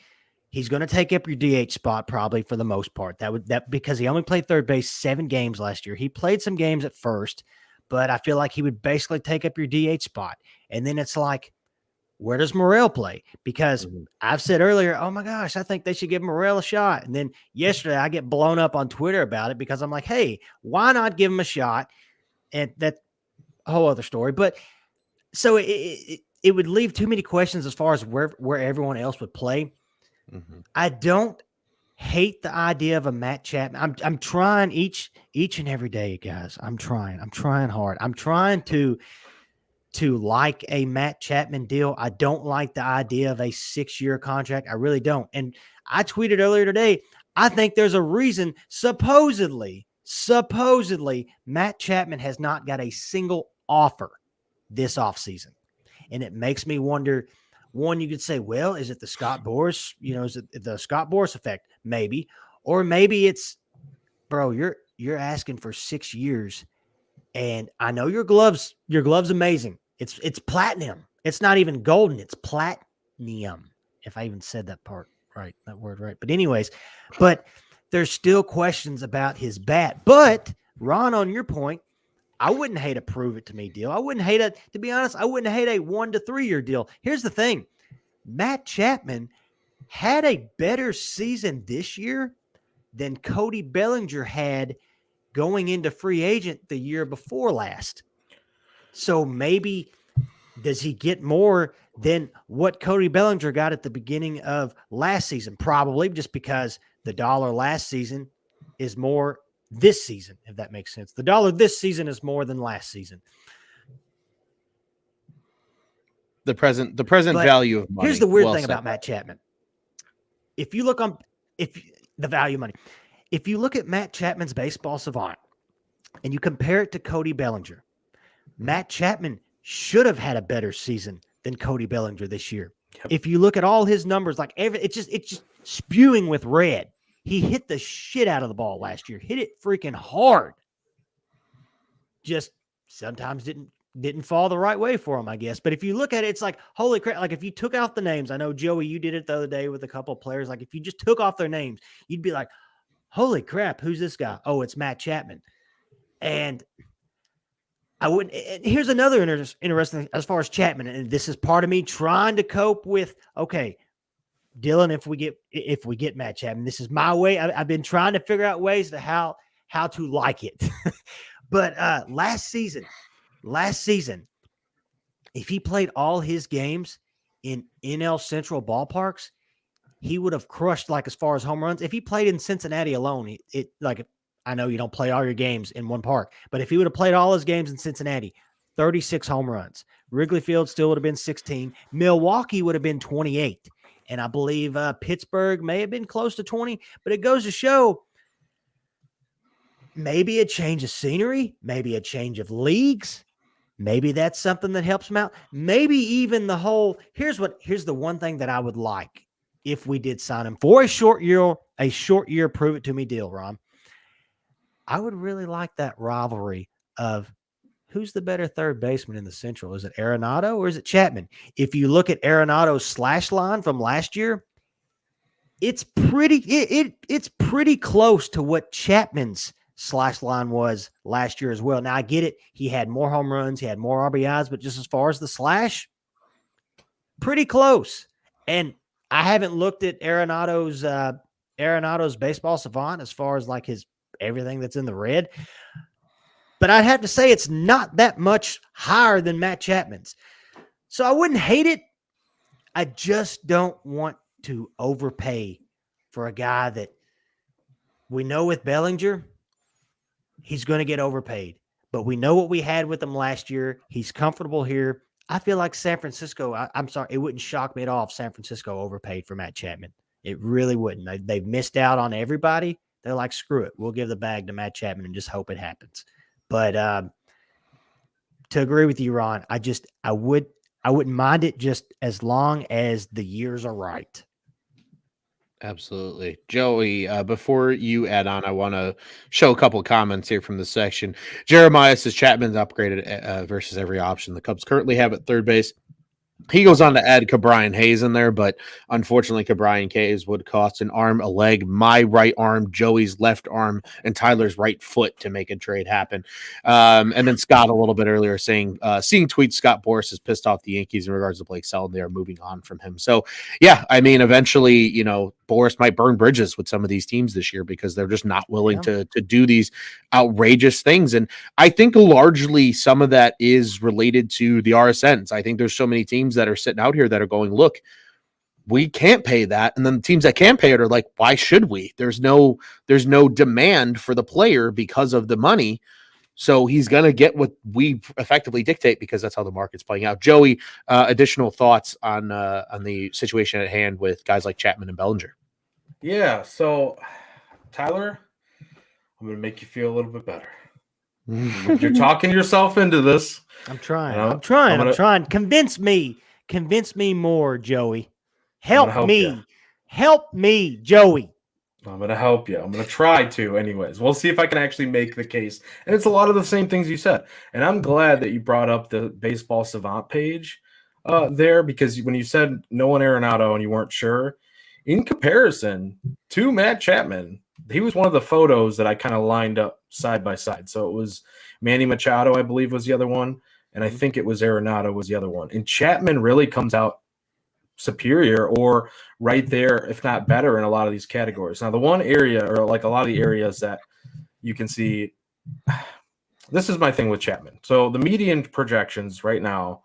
he's going to take up your DH spot probably for the most part. That because he only played third base 7 games last year. He played some games at first, but I feel like he would basically take up your DH spot. And then it's like, where does Morrell play? Because I've said earlier, oh my gosh, I think they should give Morrell a shot. And then yesterday I get blown up on Twitter about it because I'm like, hey, why not give him a shot? And that's a whole other story. But so it would leave too many questions as far as where everyone else would play. Mhm. I don't hate the idea of a Matt Chapman. I'm trying each and every day, guys. I'm trying hard. I'm trying to like a Matt Chapman deal. I don't like the idea of a 6-year contract. I really don't. And I tweeted earlier today, I think there's a reason supposedly Matt Chapman has not got a single offer this offseason. And it makes me wonder, one, you could say, well, is it the Scott Boras, is it the Scott Boras effect? Maybe. Or maybe it's, bro, you're asking for 6 years. And I know your glove's amazing. It's platinum. It's not even golden. It's platinum. If I even said that word right. But anyways, there's still questions about his bat. But Ron, on your point, I wouldn't hate a prove it to me deal. I wouldn't hate to be honest, I wouldn't hate a 1 to 3 year deal. Here's the thing. Matt Chapman had a better season this year than Cody Bellinger had going into free agent the year before last. So maybe does he get more than what Cody Bellinger got at the beginning of last season? Probably, just because the dollar last season is more this season, if that makes sense. The dollar this season is more than last season. The present value of money. Here's the weird thing about Matt Chapman. If you look the value of money, if you look at Matt Chapman's baseball savant and you compare it to Cody Bellinger, Matt Chapman should have had a better season than Cody Bellinger this year. Yep. If you look at all his numbers, like it's just spewing with red. He hit the shit out of the ball last year. Hit it freaking hard. Just sometimes didn't fall the right way for him, I guess. But if you look at it, it's like, holy crap. Like if you took out the names, I know, Joey, you did it the other day with a couple of players. Like if you just took off their names, you'd be like, holy crap, who's this guy? Oh, it's Matt Chapman. And I wouldn't. And here's another interesting as far as Chapman, and this is part of me trying to cope with. Okay, Dylan, if we get Matt Chapman, this is my way. I've been trying to figure out ways to how to like it. But last season, if he played all his games in NL Central ballparks, he would have crushed, like, as far as home runs. If he played in Cincinnati alone, I know you don't play all your games in one park, but if he would have played all his games in Cincinnati, 36 home runs. Wrigley Field still would have been 16. Milwaukee would have been 28. And I believe Pittsburgh may have been close to 20, but it goes to show maybe a change of scenery, maybe a change of leagues. Maybe that's something that helps him out. Maybe even the whole, here's the one thing that I would like if we did sign him for a short year, prove it to me deal, Ron. I would really like that rivalry of who's the better third baseman in the Central. Is it Arenado or is it Chapman? If you look at Arenado's slash line from last year, it's pretty close to what Chapman's slash line was last year as well. Now I get it. He had more home runs. He had more RBIs, but just as far as the slash, pretty close. And I haven't looked at Arenado's baseball savant as far as like his everything that's in the red. But I'd have to say it's not that much higher than Matt Chapman's. So I wouldn't hate it. I just don't want to overpay for a guy that we know with Bellinger, he's going to get overpaid. But we know what we had with him last year. He's comfortable here. I feel like San Francisco, I'm sorry, it wouldn't shock me at all if San Francisco overpaid for Matt Chapman. It really wouldn't. They've missed out on everybody. They're like, screw it. We'll give the bag to Matt Chapman and just hope it happens. But to agree with you, Ron, I wouldn't mind it just as long as the years are right. Absolutely. Joey, before you add on, I want to show a couple of comments here from the section. Jeremiah says Chapman's upgraded versus every option the Cubs currently have at third base. He goes on to add Cabrian Hayes in there, but unfortunately, Cabrian Hayes would cost an arm, a leg, my right arm, Joey's left arm, and Tyler's right foot to make a trade happen. And then Scott a little bit earlier saying, seeing tweets, Scott Boras is pissed off the Yankees in regards to Blake Snell. They are moving on from him. So, yeah, I mean, eventually, you know, Boras might burn bridges with some of these teams this year because they're just not willing to do these outrageous things. And I think largely some of that is related to the RSNs. I think there's so many teams that are sitting out here that are going, look, we can't pay that. And then the teams that can pay it are like, why should we? There's no demand for the player because of the money. So he's going to get what we effectively dictate because that's how the market's playing out. Joey, additional thoughts on the situation at hand with guys like Chapman and Bellinger? Yeah. So, Tyler, I'm going to make you feel a little bit better. You're talking yourself into this. I'm trying. You know, I'm trying. Convince me more, Joey. Help me, Joey. I'm going to help you. I'm going to try to anyways. We'll see if I can actually make the case. And it's a lot of the same things you said. And I'm glad that you brought up the Baseball Savant page there, because when you said Nolan Arenado and you weren't sure, in comparison to Matt Chapman, he was one of the photos that I kind of lined up side by side. So it was Manny Machado, I believe, was the other one. And I think it was Arenado was the other one. And Chapman really comes out superior or right there, if not better, in a lot of these categories. Now, the one area, or like a lot of the areas that you can see, this is my thing with Chapman. So the median projections right now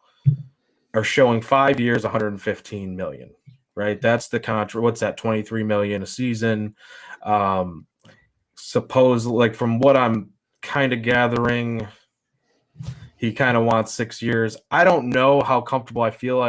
are showing 5 years, 115 million, right? That's the contract. What's that? 23 million a season. Suppose, like, from what I'm kind of gathering, he kind of wants 6 years. I don't know how comfortable I feel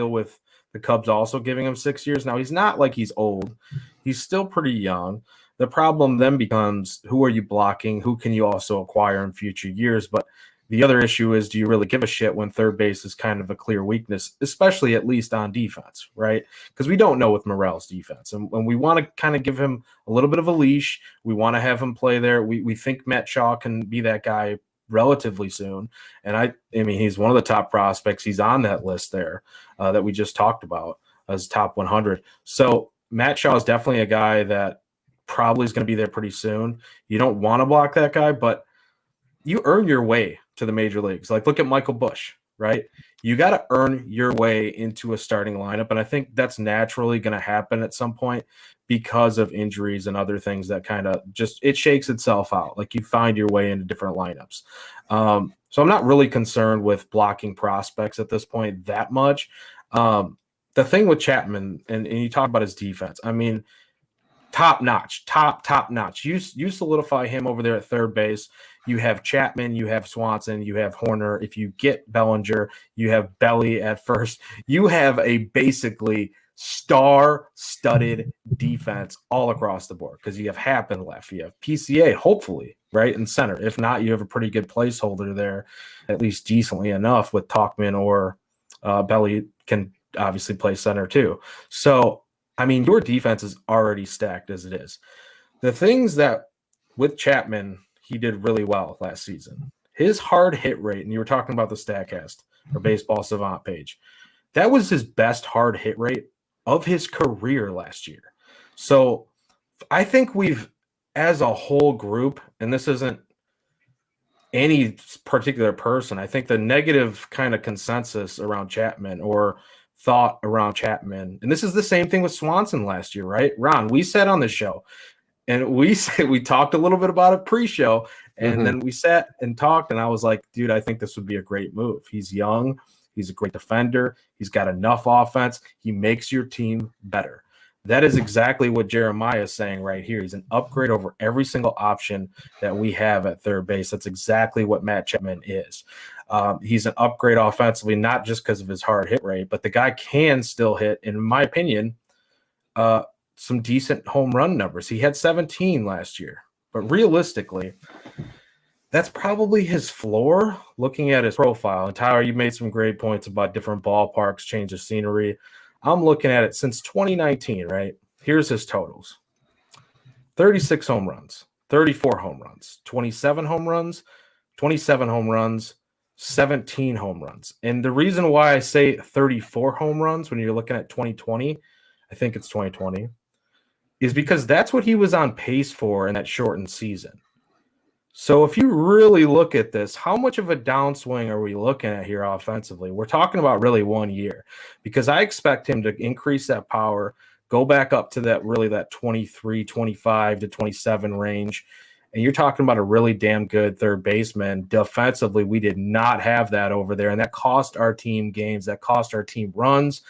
with the Cubs also giving him 6 years. Now, he's not like he's old. He's still pretty young. The problem then becomes, who are you blocking? Who can you also acquire in future years? But the other issue is, do you really give a shit when third base is kind of a clear weakness, especially at least on defense, right? Because we don't know with Morel's defense. And we want to kind of give him a little bit of a leash. We want to have him play there. We think Matt Shaw can be that guy relatively soon. And I mean, he's one of the top prospects. He's on that list there that we just talked about as top 100. So Matt Shaw is definitely a guy that probably is going to be there pretty soon. You don't want to block that guy, but you earn your way to the major leagues. Like, look at Michael Busch, right? You got to earn your way into a starting lineup. And I think that's naturally going to happen at some point because of injuries and other things that kind of just, it shakes itself out. Like, you find your way into different lineups. So I'm not really concerned with blocking prospects at this point that much. The thing with Chapman, and you talk about his defense, I mean, top notch. You solidify him over there at third base. You have Chapman, you have Swanson, you have Horner. If you get Bellinger, you have Belly at first. You have a basically star-studded defense all across the board because you have Happ in left. You have PCA, hopefully, right, in center. If not, you have a pretty good placeholder there, at least decently enough with Talkman, or Belly can obviously play center too. So, I mean, your defense is already stacked as it is. The things that with Chapman, he did really well last season. His hard hit rate, and you were talking about the StatCast or Baseball Savant page, that was his best hard hit rate of his career last year. So I think we've, as a whole group, and this isn't any particular person, I think the negative kind of consensus around Chapman, or thought around Chapman, and this is the same thing with Swanson last year, right? Ron, we said on the show, and we talked a little bit about it pre-show, and then we sat and talked, and I was like, dude, I think this would be a great move. He's young. He's a great defender. He's got enough offense. He makes your team better. That is exactly what Jeremiah is saying right here. He's an upgrade over every single option that we have at third base. That's exactly what Matt Chapman is. He's an upgrade offensively, not just because of his hard hit rate, but the guy can still hit, in my opinion, some decent home run numbers. He had 17 last year, but realistically, that's probably his floor looking at his profile. And Tyler, you made some great points about different ballparks, change of scenery. I'm looking at it since 2019, right? Here's his totals: 36 home runs, 34 home runs, 27 home runs, 27 home runs, 17 home runs. And the reason why I say 34 home runs when you're looking at 2020, I think it's 2020, is because that's what he was on pace for in that shortened season. So if you really look at this, how much of a downswing are we looking at here offensively? We're talking about really 1 year, because I expect him to increase that power, go back up to that 23, 25 to 27 range. And you're talking about a really damn good third baseman. Defensively, we did not have that over there, and that cost our team games. That cost our team runs.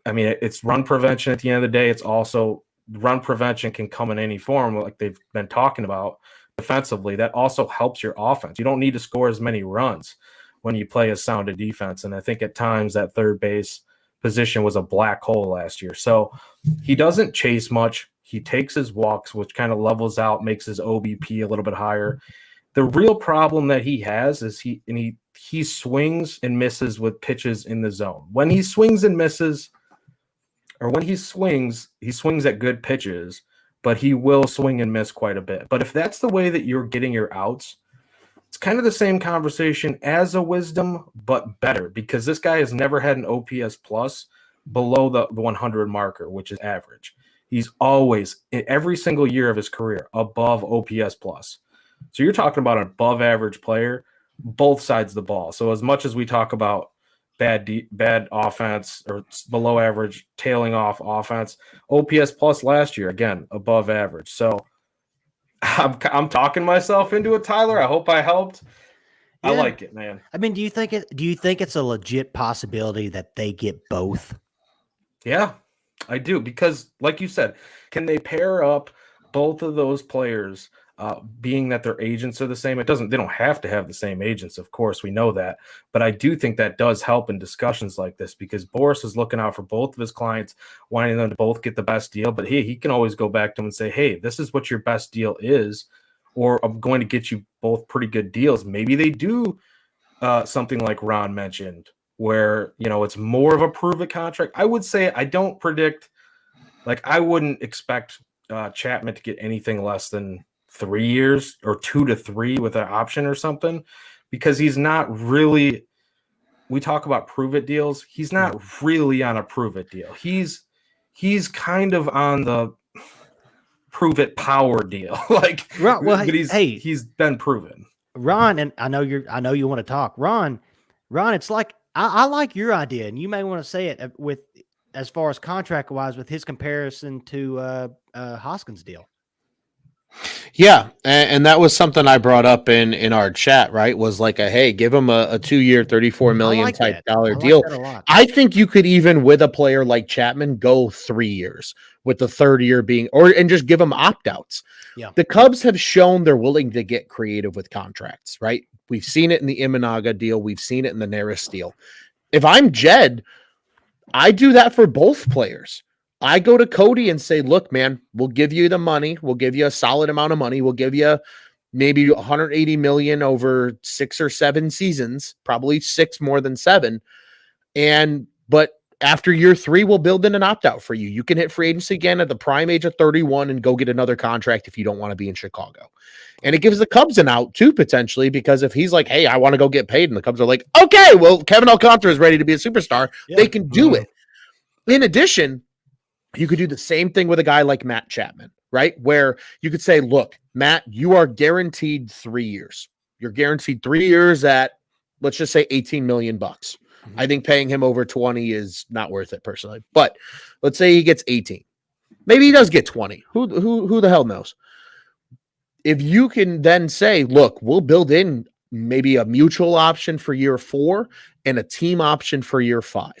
I mean, it's run prevention at the end of the day. It's also run prevention can come in any form, like they've been talking about. Defensively, that also helps your offense. You don't need to score as many runs when you play a sounded defense. And I think at times that third base position was a black hole last year. So he doesn't chase much. He takes his walks, which kind of levels out, makes his OBP a little bit higher. The real problem that he has is he swings and misses with pitches in the zone. When he swings and misses, or when he swings at good pitches, but he will swing and miss quite a bit. But if that's the way that you're getting your outs, it's kind of the same conversation as a Wisdom, but better, because this guy has never had an OPS plus below the 100 marker, which is average. He's always, in every single year of his career, above OPS plus. So you're talking about an above average player, both sides of the ball. So as much as we talk about bad offense or below average, tailing off offense, OPS plus last year, again, above average. So I'm talking myself into it, Tyler. I hope I helped. Yeah. I like it, man. I mean, do you think it's a legit possibility that they get both? Yeah, I do, because like you said, can they pair up both of those players? Being that their agents are the same, they don't have to have the same agents, of course, we know that, but I do think that does help in discussions like this, because Boris is looking out for both of his clients, wanting them to both get the best deal. But he can always go back to them and say, hey, this is what your best deal is, or I'm going to get you both pretty good deals. Maybe they do something like Ron mentioned, where it's more of a prove it contract. I would say I don't predict, like I wouldn't expect Chapman to get anything less than 3 years or 2 to 3 with an option or something, because he's not really, we talk about prove it deals. He's not really on a prove it deal. He's kind of on the prove it power deal. Like, well, but he's been proven. Ron, and I know you want to talk. Ron, it's like, I like your idea, and you may want to say it with, as far as contract wise, with his comparison to Hoskins' deal. Yeah, and that was something I brought up in our chat, right? Was like hey, give him a 2-year, $34 million type dollar deal. I think you could, even with a player like Chapman, go 3 years, with the third year being, and just give him opt-outs. Yeah. The Cubs have shown they're willing to get creative with contracts, right? We've seen it in the Imanaga deal. We've seen it in the Neris deal. If I'm Jed, I do that for both players. I go to Cody and say, look, man, we'll give you the money. We'll give you a solid amount of money. We'll give you maybe 180 million over 6 or 7 seasons, probably 6 more than 7. But after year 3, we'll build in an opt-out for you. You can hit free agency again at the prime age of 31 and go get another contract if you don't want to be in Chicago. And it gives the Cubs an out too, potentially, because if he's like, hey, I want to go get paid, and the Cubs are like, okay, well, Kevin Alcantara is ready to be a superstar. Yeah. They can do it. In addition, you could do the same thing with a guy like Matt Chapman, right? Where you could say, look, Matt, you are guaranteed 3 years. You're guaranteed 3 years at, let's just say, $18 million. Mm-hmm. I think paying him over 20 is not worth it personally. But let's say he gets 18. Maybe he does get 20. Who the hell knows? If you can then say, look, we'll build in maybe a mutual option for year 4 and a team option for year 5.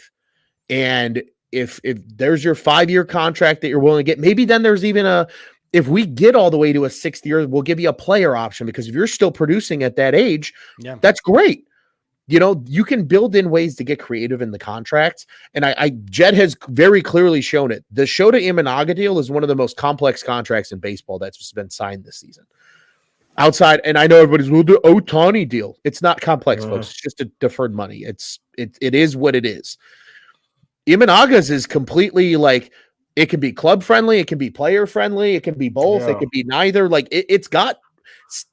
And if there's your 5-year contract that you're willing to get, maybe then there's even if we get all the way to a 6th year, we'll give you a player option, because if you're still producing at that age, that's great. You can build in ways to get creative in the contracts. And Jed has very clearly shown it. The Shota Imanaga deal is one of the most complex contracts in baseball that's been signed this season. Outside, and I know everybody's, well, the Ohtani deal. It's not complex, folks. It's just a deferred money. It is what it is. Imanaga's is completely like, It can be club friendly. It can be player friendly. It can be both. It could be neither. Like it's got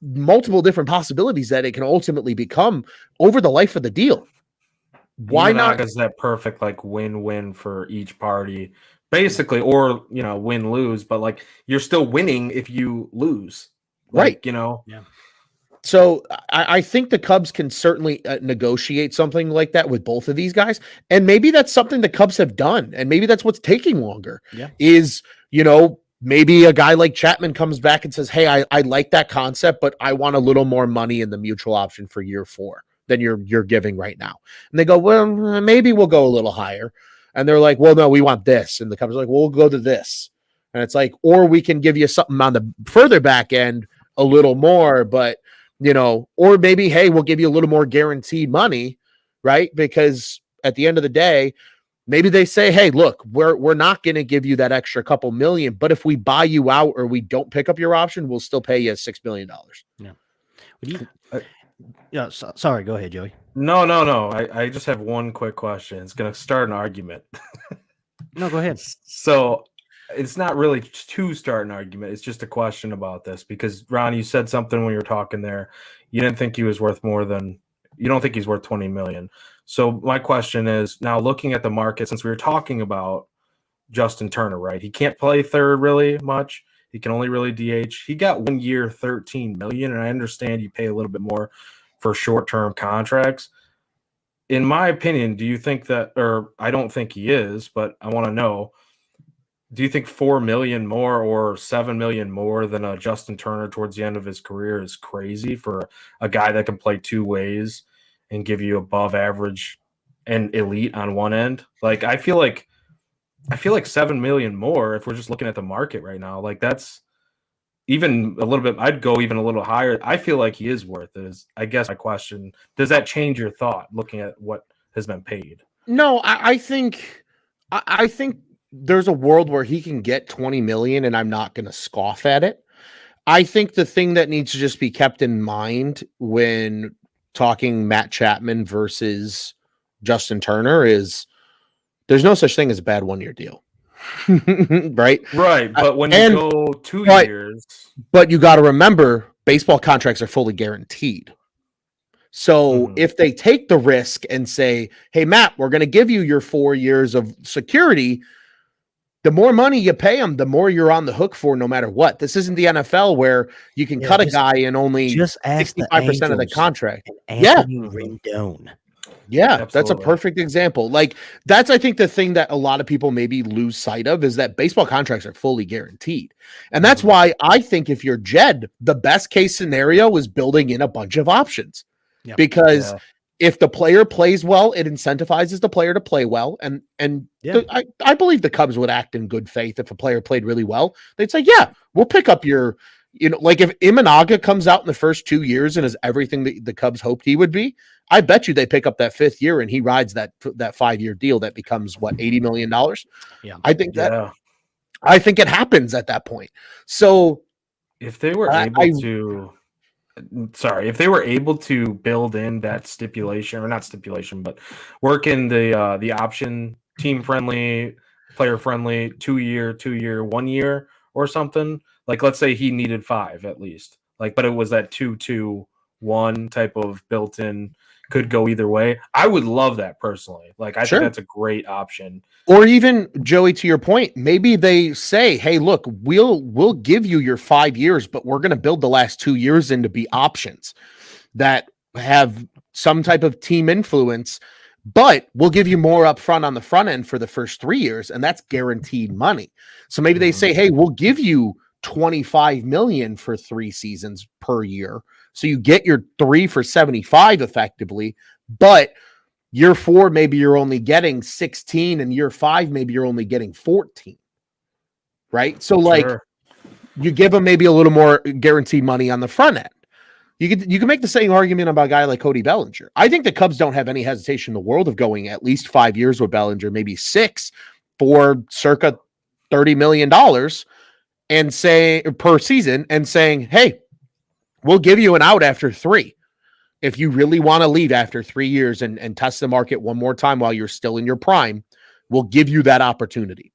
multiple different possibilities that it can ultimately become over the life of the deal. Why not? Is that perfect like win-win for each party, basically, or win-lose, but like you're still winning if you lose, right? Yeah. So I think the Cubs can certainly negotiate something like that with both of these guys, and maybe that's something the Cubs have done, and maybe that's what's taking longer. Yeah, is maybe a guy like Chapman comes back and says, "Hey, I like that concept, but I want a little more money in the mutual option for year 4 than you're giving right now." And they go, "Well, maybe we'll go a little higher." And they're like, "Well, no, we want this." And the Cubs are like, "Well, we'll go to this." And it's like, or we can give you something on the further back end a little more, but or maybe, hey, we'll give you a little more guaranteed money, right? Because at the end of the day, maybe they say, hey, look, we're not going to give you that extra couple million, but if we buy you out or we don't pick up your option, we'll still pay you $6 million. Yeah. Sorry. Go ahead, Joey. No. I just have one quick question. It's going to start an argument. No, go ahead. So it's not really to start an argument. It's just a question about this because Ron, you said something when you were talking there. You didn't think he was worth you don't think he's worth 20 million. So my question is now looking at the market, since we were talking about Justin Turner, right? He can't play third really much. He can only really DH. He got 1 year, 13 million. And I understand you pay a little bit more for short-term contracts. In my opinion, do you think that, or I don't think he is, but I want to know, do you think 4 million more or 7 million more than a Justin Turner towards the end of his career is crazy for a guy that can play two ways and give you above average and elite on one end? Like, I feel like 7 million more if we're just looking at the market right now. Like, that's even a little bit. I'd go even a little higher. I feel like he is worth it. I guess my question, does that change your thought looking at what has been paid? No, I think there's a world where he can get 20 million and I'm not going to scoff at it. I think the thing that needs to just be kept in mind when talking Matt Chapman versus Justin Turner is there's no such thing as a bad 1 year deal. Right. But when you go 2 years, but you got to remember baseball contracts are fully guaranteed. So if they take the risk and say, hey, Matt, we're going to give you your 4 years of security, the more money you pay them, the more you're on the hook for no matter what. This isn't the NFL where you can cut a guy in only just 65% of the contract. Anthony Rendon. Yeah, absolutely. That's a perfect example. Like that's, I think the thing that a lot of people maybe lose sight of is that baseball contracts are fully guaranteed. And that's why I think if you're Jed, the best case scenario is building in a bunch of options. Yep. Because if the player plays well, it incentivizes the player to play well. And I believe the Cubs would act in good faith if a player played really well. They'd say, yeah, we'll pick up your, like if Imanaga comes out in the first 2 years and is everything that the Cubs hoped he would be, I bet you they pick up that 5th year and he rides that 5-year deal that becomes what, $80 million. Yeah. I think it happens at that point. So if they were if they were able to build in that stipulation, or not stipulation, but work in the option, team friendly, player friendly, 2 year, 1 year or something, like let's say he needed 5 at least, like, but it was that 2-2-1 type of built in, could go either way. I would love that personally. Like, I think that's a great option. Or even, Joey, to your point, maybe they say, hey, look, we'll give you your 5 years, but we're going to build the last 2 years in to be options that have some type of team influence, but we'll give you more upfront on the front end for the first 3 years, and that's guaranteed money. So maybe they say, hey, we'll give you 25 million for 3 seasons per year. So you get your 3 for 75 effectively, but year 4, maybe you're only getting 16, and year 5, maybe you're only getting 14. Right. So like you give them maybe a little more guaranteed money on the front end. You can make the same argument about a guy like Cody Bellinger. I think the Cubs don't have any hesitation in the world of going at least 5 years with Bellinger, maybe 6 for circa $30 million and say per season and saying, hey, we'll give you an out after 3. If you really want to leave after 3 years and test the market one more time while you're still in your prime, we'll give you that opportunity.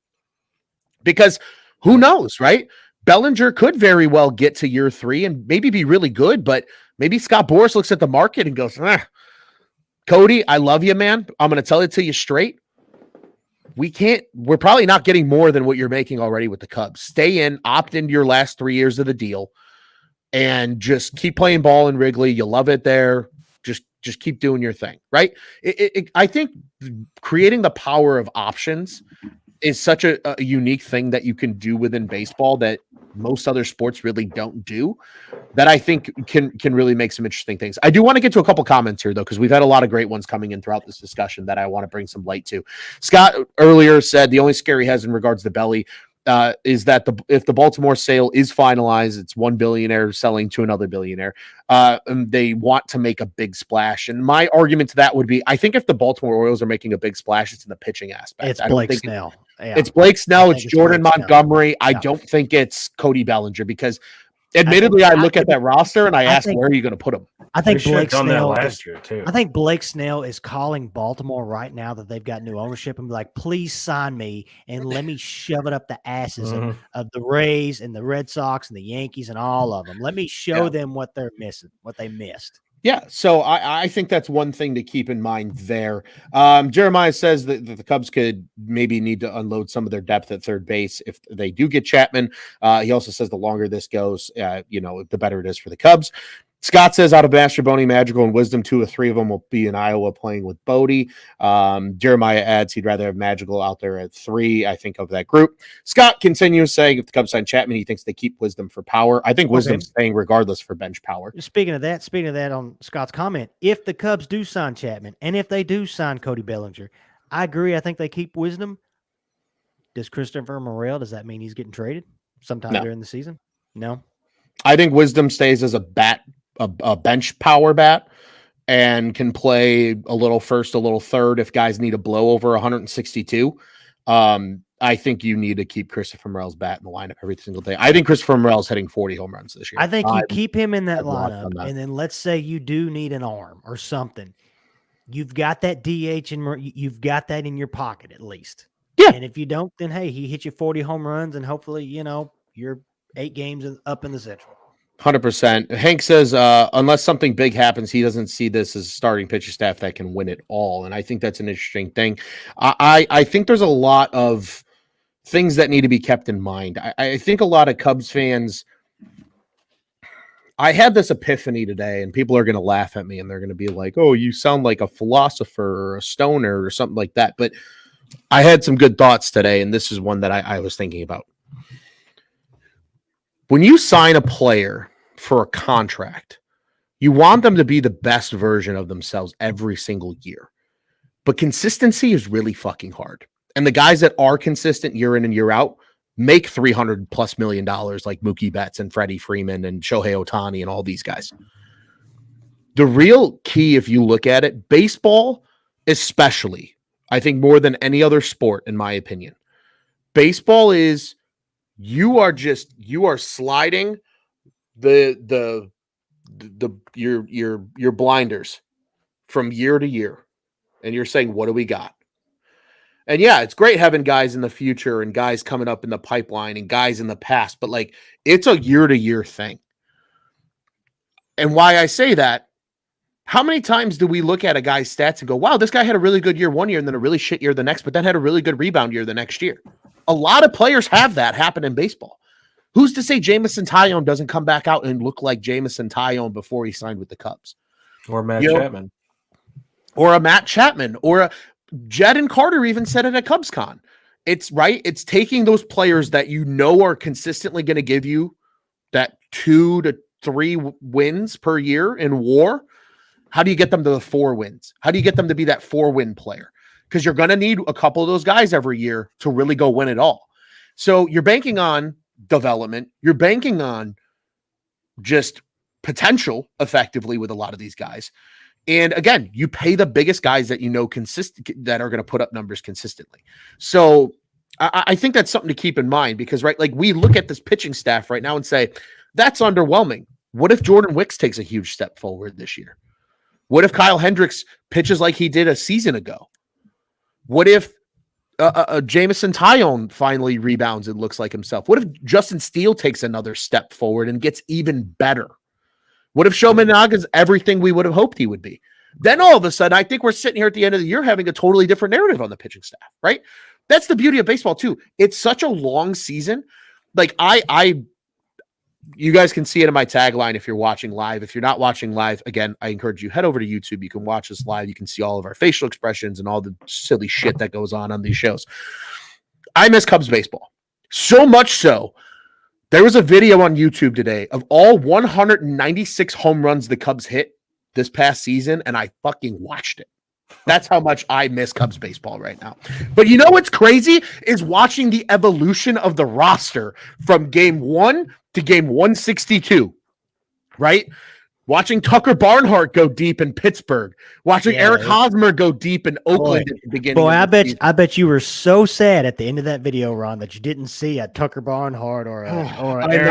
because who knows, right? Bellinger could very well get to year 3 and maybe be really good, but maybe Scott Boras looks at the market and goes, Cody, I love you, man. I'm going to tell it to you straight. We're probably not getting more than what you're making already with the Cubs. Stay in, opt into your last 3 years of the deal, and just keep playing ball in Wrigley. You love it there. Just keep doing your thing, right? I think creating the power of options is such a unique thing that you can do within baseball that most other sports really don't do, that I think can really make some interesting things. I do want to get to a couple comments here, though, because we've had a lot of great ones coming in throughout this discussion that I want to bring some light to. Scott earlier said the only scare he has in regards to Belly is that if the Baltimore sale is finalized, it's one billionaire selling to another billionaire. And they want to make a big splash. And my argument to that would be, I think if the Baltimore Orioles are making a big splash, it's in the pitching aspect. It's Blake Snell. Yeah. It's Blake Snell. It's Jordan Montgomery. I Yeah. don't think it's Cody Bellinger, because admittedly, I look at that roster and I ask, where are you going to put him? I think They should have Blake done that Snell last year too. I think Blake Snell is calling Baltimore right now that they've got new ownership and be like, please sign me and let me shove it up the asses of the Rays and the Red Sox and the Yankees and all of them. Let me show them what they're missing, what they missed. Yeah, so I think that's one thing to keep in mind there. Jeremiah says that the Cubs could maybe need to unload some of their depth at third base if they do get Chapman. He also says the longer this goes, the better it is for the Cubs. Scott says out of Mastroboni, Magical, and Wisdom, 2 or 3 of them will be in Iowa playing with Bodie. Jeremiah adds he'd rather have Magical out there at 3, I think, of that group. Scott continues saying if the Cubs sign Chapman, he thinks they keep Wisdom for power. I think Wisdom's staying regardless for bench power. Speaking of that on Scott's comment, if the Cubs do sign Chapman and if they do sign Cody Bellinger, I agree. I think they keep Wisdom. Does Christopher Morel, does that mean he's getting traded sometime during the season? No. I think Wisdom stays as a bench power bat and can play a little first, a little third if guys need a blow over 162. I think you need to keep Christopher Morel's bat in the lineup every single day. I think Christopher Morel's hitting 40 home runs this year. I think you keep him in that lineup, and then let's say you do need an arm or something. You've got that DH and you've got that in your pocket at least. Yeah. And if you don't, then hey, he hit you 40 home runs, and hopefully, you're 8 games up in the Central. 100%. Hank says, unless something big happens, he doesn't see this as a starting pitcher staff that can win it all. And I think that's an interesting thing. I think there's a lot of things that need to be kept in mind. I think a lot of Cubs fans, I had this epiphany today, and people are going to laugh at me and they're going to be like, oh, you sound like a philosopher or a stoner or something like that. But I had some good thoughts today, and this is one that I was thinking about. When you sign a player for a contract, you want them to be the best version of themselves every single year. But consistency is really fucking hard. And the guys that are consistent year in and year out make $300+ million like Mookie Betts and Freddie Freeman and Shohei Ohtani and all these guys. The real key, if you look at it, baseball especially, I think more than any other sport, in my opinion, baseball is you are sliding your blinders from year to year, and you're saying, what do we got? And yeah, it's great having guys in the future and guys coming up in the pipeline and guys in the past, but like it's a year to year thing. And why I say that, how many times do we look at a guy's stats and go, wow, this guy had a really good year one year and then a really shit year the next, but then had a really good rebound year the next year? A lot of players have that happen in baseball. Who's to say Jamison Tyone doesn't come back out and look like Jamison Tyone before he signed with the Cubs? Or Matt Chapman. Or a Matt Chapman. Or a Jed and Carter even said it at CubsCon. It's right. It's taking those players that you know are consistently going to give you that 2 to 3 wins per year in WAR. How do you get them to the 4 wins? How do you get them to be that 4-win player? Because you're going to need a couple of those guys every year to really go win it all. So you're banking on development. You're banking on just potential effectively with a lot of these guys. And again, you pay the biggest guys that you know that are going to put up numbers consistently. So I think that's something to keep in mind because, right, like we look at this pitching staff right now and say, that's underwhelming. What if Jordan Wicks takes a huge step forward this year? What if Kyle Hendricks pitches like he did a season ago? What if Jamison Tyone finally rebounds and looks like himself? What if Justin Steele takes another step forward and gets even better? What if Shomanaga's everything we would have hoped he would be? Then all of a sudden, I think we're sitting here at the end of the year having a totally different narrative on the pitching staff, right? That's the beauty of baseball too. It's such a long season. Like you guys can see it in my tagline if you're watching live. If you're not watching live, again, I encourage you, head over to YouTube. You can watch us live. You can see all of our facial expressions and all the silly shit that goes on these shows. I miss Cubs baseball. So much so, there was a video on YouTube today of all 196 home runs the Cubs hit this past season, and I fucking watched it. That's how much I miss Cubs baseball right now. But you know what's crazy is watching the evolution of the roster from game 1 to game 162, right? Watching Tucker Barnhart go deep in Pittsburgh, watching Eric Hosmer go deep in Oakland at the beginning. Boy, I bet you were so sad at the end of that video, Ron, that you didn't see a Tucker Barnhart or Eric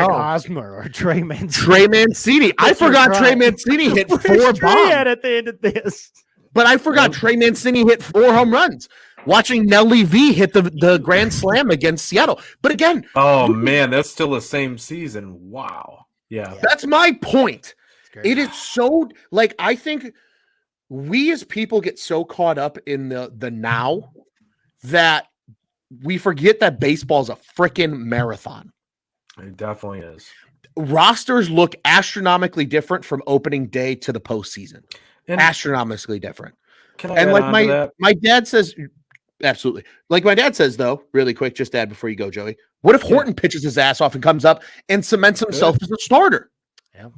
Hosmer or Trey Mancini. Trey Mancini. I forgot Trey Mancini hit 4 bombs at the end of this. But I forgot Trey Mancini hit 4 home runs. Watching Nelly V hit the grand slam against Seattle. But again, oh man, that's still the same season. Wow. Yeah. That's my point. It is so, like, I think we as people get so caught up in the now that we forget that baseball is a freaking marathon. It definitely is. Rosters look astronomically different from opening day to the postseason. Astronomically different. And like my dad says, absolutely. Like my dad says, though, really quick, just add before you go, Joey. What if Horton pitches his ass off and comes up and cements himself as a starter? Yeah.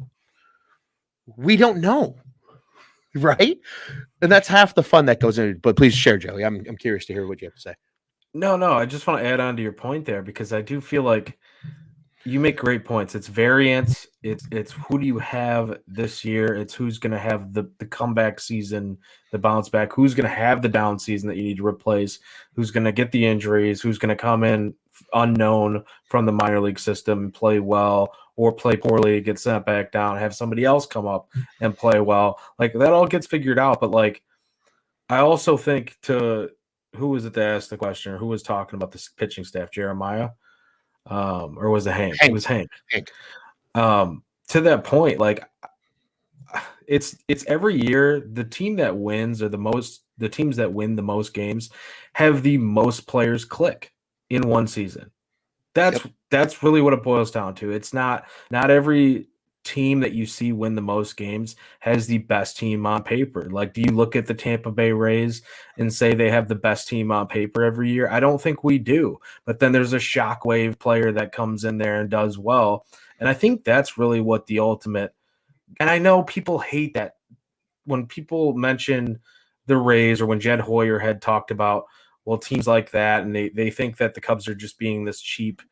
We don't know, right? And that's half the fun that goes into it. But please share, Joey. I'm curious to hear what you have to say. No, I just want to add on to your point there because I do feel like you make great points. It's variance. It's who do you have this year? It's who's going to have the comeback season, the bounce back. Who's going to have the down season that you need to replace? Who's going to get the injuries? Who's going to come in unknown from the minor league system and play well or play poorly, get sent back down, have somebody else come up and play well? Like that all gets figured out. But like, I also think who was it that asked the question or who was talking about this pitching staff? Jeremiah? Or was it Hank? It was Hank. To that point, like it's every year the team that wins or the teams that win the most games have the most players click in one season. That's really what it boils down to. It's not every team that you see win the most games has the best team on paper. Like, do you look at the Tampa Bay Rays and say they have the best team on paper every year? I don't think we do. But then there's a shockwave player that comes in there and does well. And I think that's really what the ultimate, and I know people hate that when people mention the Rays or when Jed Hoyer had talked about, well, teams like that, and they think that the Cubs are just being this cheap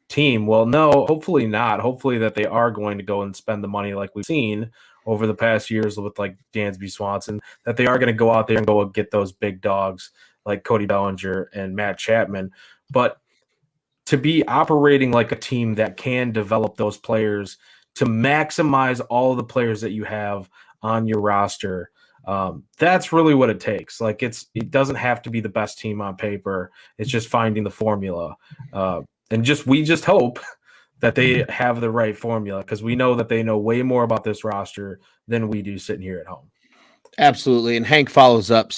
team. Well, no, hopefully not. Hopefully that they are going to go and spend the money like we've seen over the past years with like Dansby Swanson, that they are going to go out there and go get those big dogs like Cody Bellinger and Matt Chapman. But to be operating like a team that can develop those players to maximize all of the players that you have on your roster, that's really what it takes. Like it doesn't have to be the best team on paper. It's just finding the formula. And we just hope that they have the right formula because we know that they know way more about this roster than we do sitting here at home. Absolutely. And Hank follows up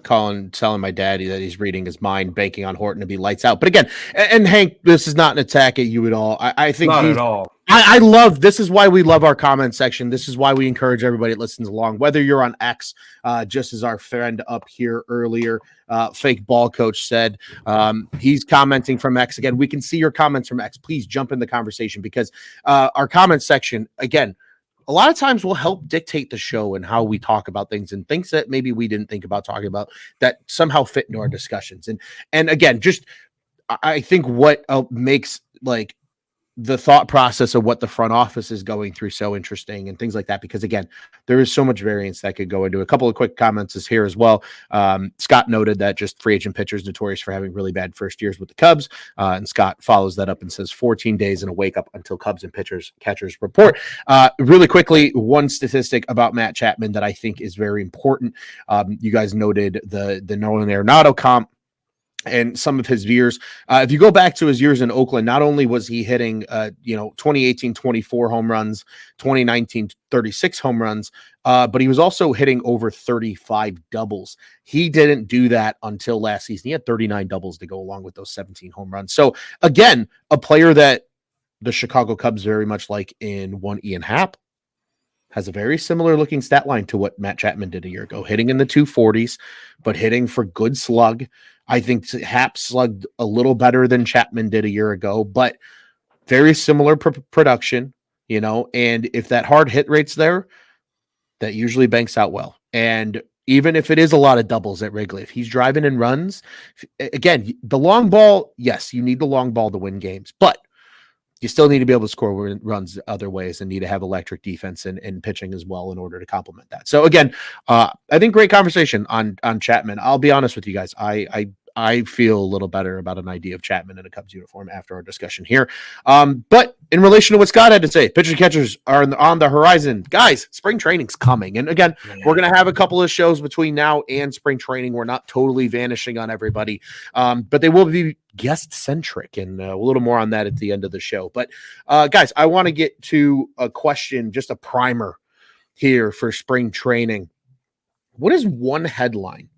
telling my daddy that he's reading his mind, banking on Horton to be lights out. But again, and Hank, this is not an attack at you at all. I think not at all. I love, this is why we love our comment section. This is why we encourage everybody that listens along, whether you're on X, just as our friend up here earlier, Fake Ball Coach said, he's commenting from X. Again, we can see your comments from X. Please jump in the conversation because our comment section, again, a lot of times will help dictate the show and how we talk about things and things that maybe we didn't think about talking about that somehow fit into our discussions. And again, just, I think what makes like the thought process of what the front office is going through so interesting and things like that, because again, there is so much variance that could go into. A couple of quick comments is here as well. Scott noted that just free agent pitchers notorious for having really bad first years with the Cubs. And Scott follows that up and says 14 days in a wake up until Cubs and catchers report. Really quickly, one statistic about Matt Chapman that I think is very important. You guys noted the Nolan Arenado comp. and some of his years. If you go back to his years in Oakland, not only was he hitting, 2018, 24 home runs, 2019, 36 home runs, but he was also hitting over 35 doubles. He didn't do that until last season. He had 39 doubles to go along with those 17 home runs. So again, a player that the Chicago Cubs very much like in one Ian Happ, has a very similar looking stat line to what Matt Chapman did a year ago, hitting in the 240s, but hitting for good slug. I think Happ slugged a little better than Chapman did a year ago, but very similar production, and if that hard hit rate's there, that usually banks out well. And even if it is a lot of doubles at Wrigley, if he's driving in runs, again, the long ball, yes, you need the long ball to win games, but you still need to be able to score runs other ways and need to have electric defense and pitching as well in order to complement that. So again, I think great conversation on Chapman. I'll be honest with you guys. I feel a little better about an idea of Chapman in a Cubs uniform after our discussion here. But in relation to what Scott had to say, pitchers and catchers are on the horizon. Guys, spring training's coming. And again, we're going to have a couple of shows between now and spring training. We're not totally vanishing on everybody, but they will be guest-centric, and a little more on that at the end of the show. But guys, I want to get to a question, just a primer here for spring training. What is one headline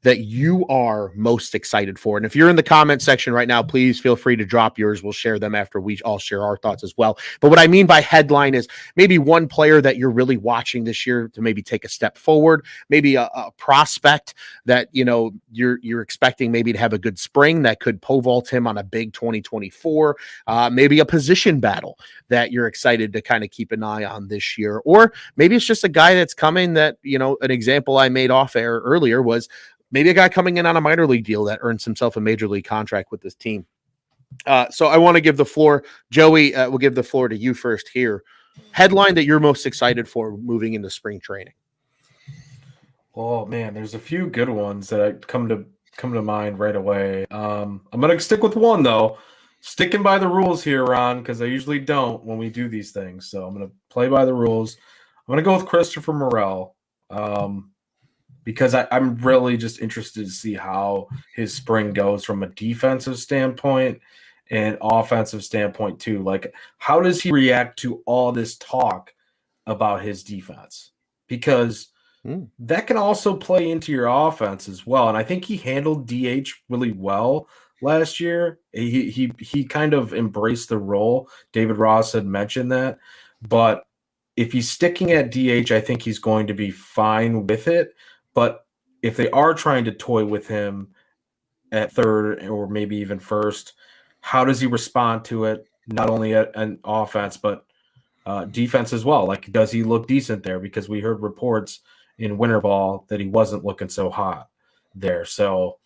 that you are most excited for? And if you're in the comment section right now, please feel free to drop yours. We'll share them after we all share our thoughts as well. But what I mean by headline is maybe one player that you're really watching this year to maybe take a step forward, maybe a prospect that, you're expecting maybe to have a good spring that could pole vault him on a big 2024, maybe a position battle that you're excited to kind of keep an eye on this year. Or maybe it's just a guy that's coming that, an example I made off air earlier was maybe a guy coming in on a minor league deal that earns himself a major league contract with this team. So I want to give the floor, Joey, we'll give the floor to you first here. Headline that you're most excited for moving into spring training. Oh man, there's a few good ones that come to mind right away. I'm gonna stick with one though, sticking by the rules here, Ron, because I usually don't when we do these things. So I'm gonna play by the rules. I'm gonna go with Christopher Morel. Because I'm really just interested to see how his spring goes from a defensive standpoint and offensive standpoint too. Like, how does he react to all this talk about his defense? Because that can also play into your offense as well. And I think he handled DH really well last year. He kind of embraced the role. David Ross had mentioned that. But if he's sticking at DH, I think he's going to be fine with it. But if they are trying to toy with him at third or maybe even first, how does he respond to it? Not only at an offense, but defense as well. Like, does he look decent there? Because we heard reports in winter ball that he wasn't looking so hot there. So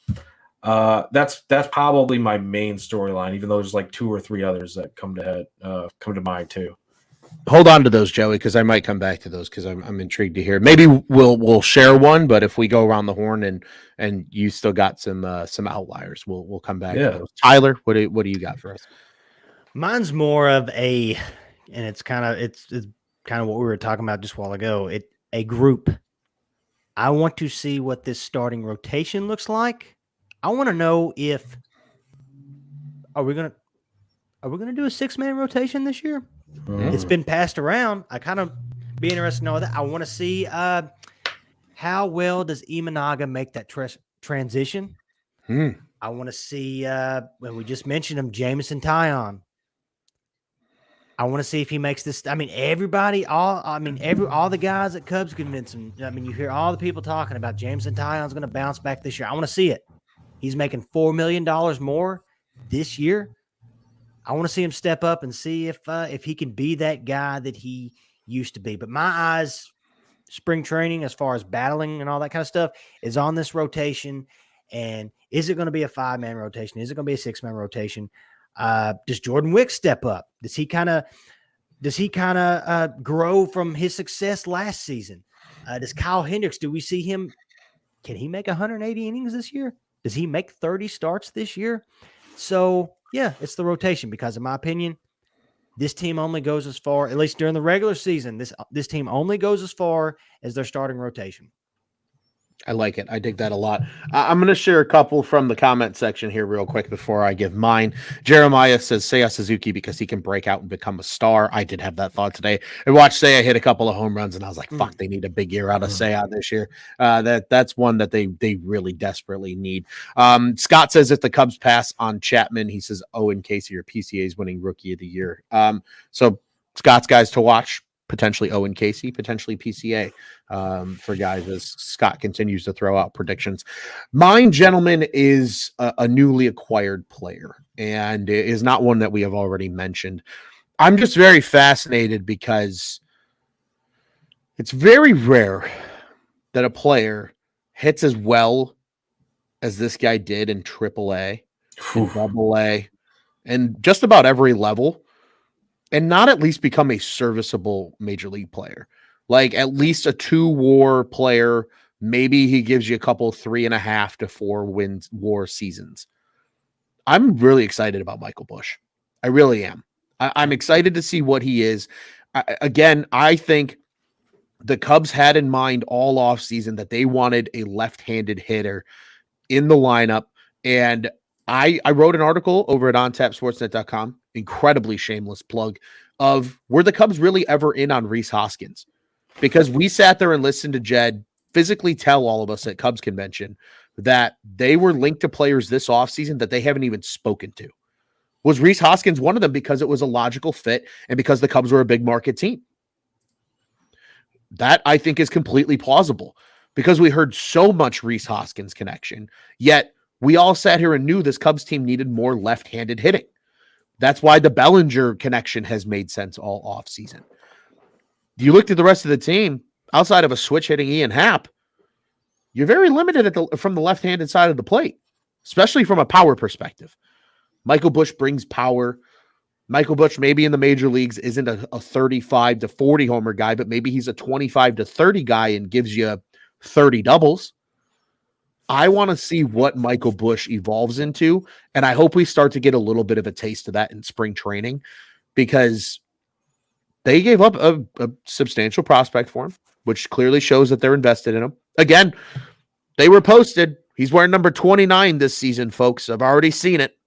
that's probably my main storyline, even though there's like two or three others that come to mind too. Hold on to those, Joey, because I might come back to those because I'm intrigued to hear. Maybe we'll share one, but if we go around the horn and you still got some outliers, we'll come back to those. Tyler, what do you got for us? Mine's more of and it's kind of what we were talking about just a while ago. A group. I want to see what this starting rotation looks like. I want to know if are we gonna do a 6-man rotation this year? It's been passed around. I kind of be interested to know that. I want to see how well does Imanaga make that transition. I want to see when we just mentioned him, Jameson Taillon. I want to see if he makes this. I mean, all the guys at Cubs Convention. I mean, you hear all the people talking about Jameson Taillon's going to bounce back this year. I want to see it. He's making $4 million more this year. I want to see him step up and see if he can be that guy that he used to be. But my eyes, spring training, as far as battling and all that kind of stuff, is on this rotation. And is it going to be a 5-man rotation? Is it going to be a 6-man rotation? Does Jordan Wicks step up? Does he kind of grow from his success last season? Does Kyle Hendricks? Do we see him? Can he make 180 innings this year? Does he make 30 starts this year? So. Yeah, it's the rotation because, in my opinion, this team only goes as far, at least during the regular season, this team only goes as far as their starting rotation. I like it. I dig that a lot. I'm going to share a couple from the comment section here real quick before I give mine. Jeremiah says Seiya Suzuki because he can break out and become a star. I did have that thought today. I watched Seiya hit a couple of home runs, and I was like, fuck, they need a big year out of Seiya this year. That's one that they really desperately need. Scott says if the Cubs pass on Chapman, he says Owen Casey or PCA is winning Rookie of the Year. So Scott's guys to watch. Potentially Owen Casey, potentially PCA for guys as Scott continues to throw out predictions. Mine, gentlemen, is a newly acquired player and is not one that we have already mentioned. I'm just very fascinated because it's very rare that a player hits as well as this guy did in AAA, in AA, and just about every level, and not at least become a serviceable major league player, like at least a 2-WAR player. Maybe he gives you a couple 3.5 to 4 wins WAR seasons. I'm really excited about Michael Busch. I really am. I'm excited to see what he is. I think the Cubs had in mind all offseason that they wanted a left-handed hitter in the lineup. And I wrote an article over at ontapsportsnet.com, incredibly shameless plug, of were the Cubs really ever in on Rhys Hoskins? Because we sat there and listened to Jed physically tell all of us at Cubs convention that they were linked to players this offseason that they haven't even spoken to. Was Rhys Hoskins one of them because it was a logical fit and because the Cubs were a big market team? That I think is completely plausible because we heard so much Rhys Hoskins connection, yet we all sat here and knew this Cubs team needed more left-handed hitting. That's why the Bellinger connection has made sense all offseason. You looked at the rest of the team, outside of a switch hitting Ian Happ, you're very limited from the left-handed side of the plate, especially from a power perspective. Michael Busch brings power. Michael Busch, maybe in the major leagues, isn't a 35 to 40 homer guy, but maybe he's a 25 to 30 guy and gives you 30 doubles. I want to see what Michael Busch evolves into, and I hope we start to get a little bit of a taste of that in spring training because they gave up a substantial prospect for him, which clearly shows that they're invested in him. Again, they were posted. He's wearing number 29 this season, folks. I've already seen it.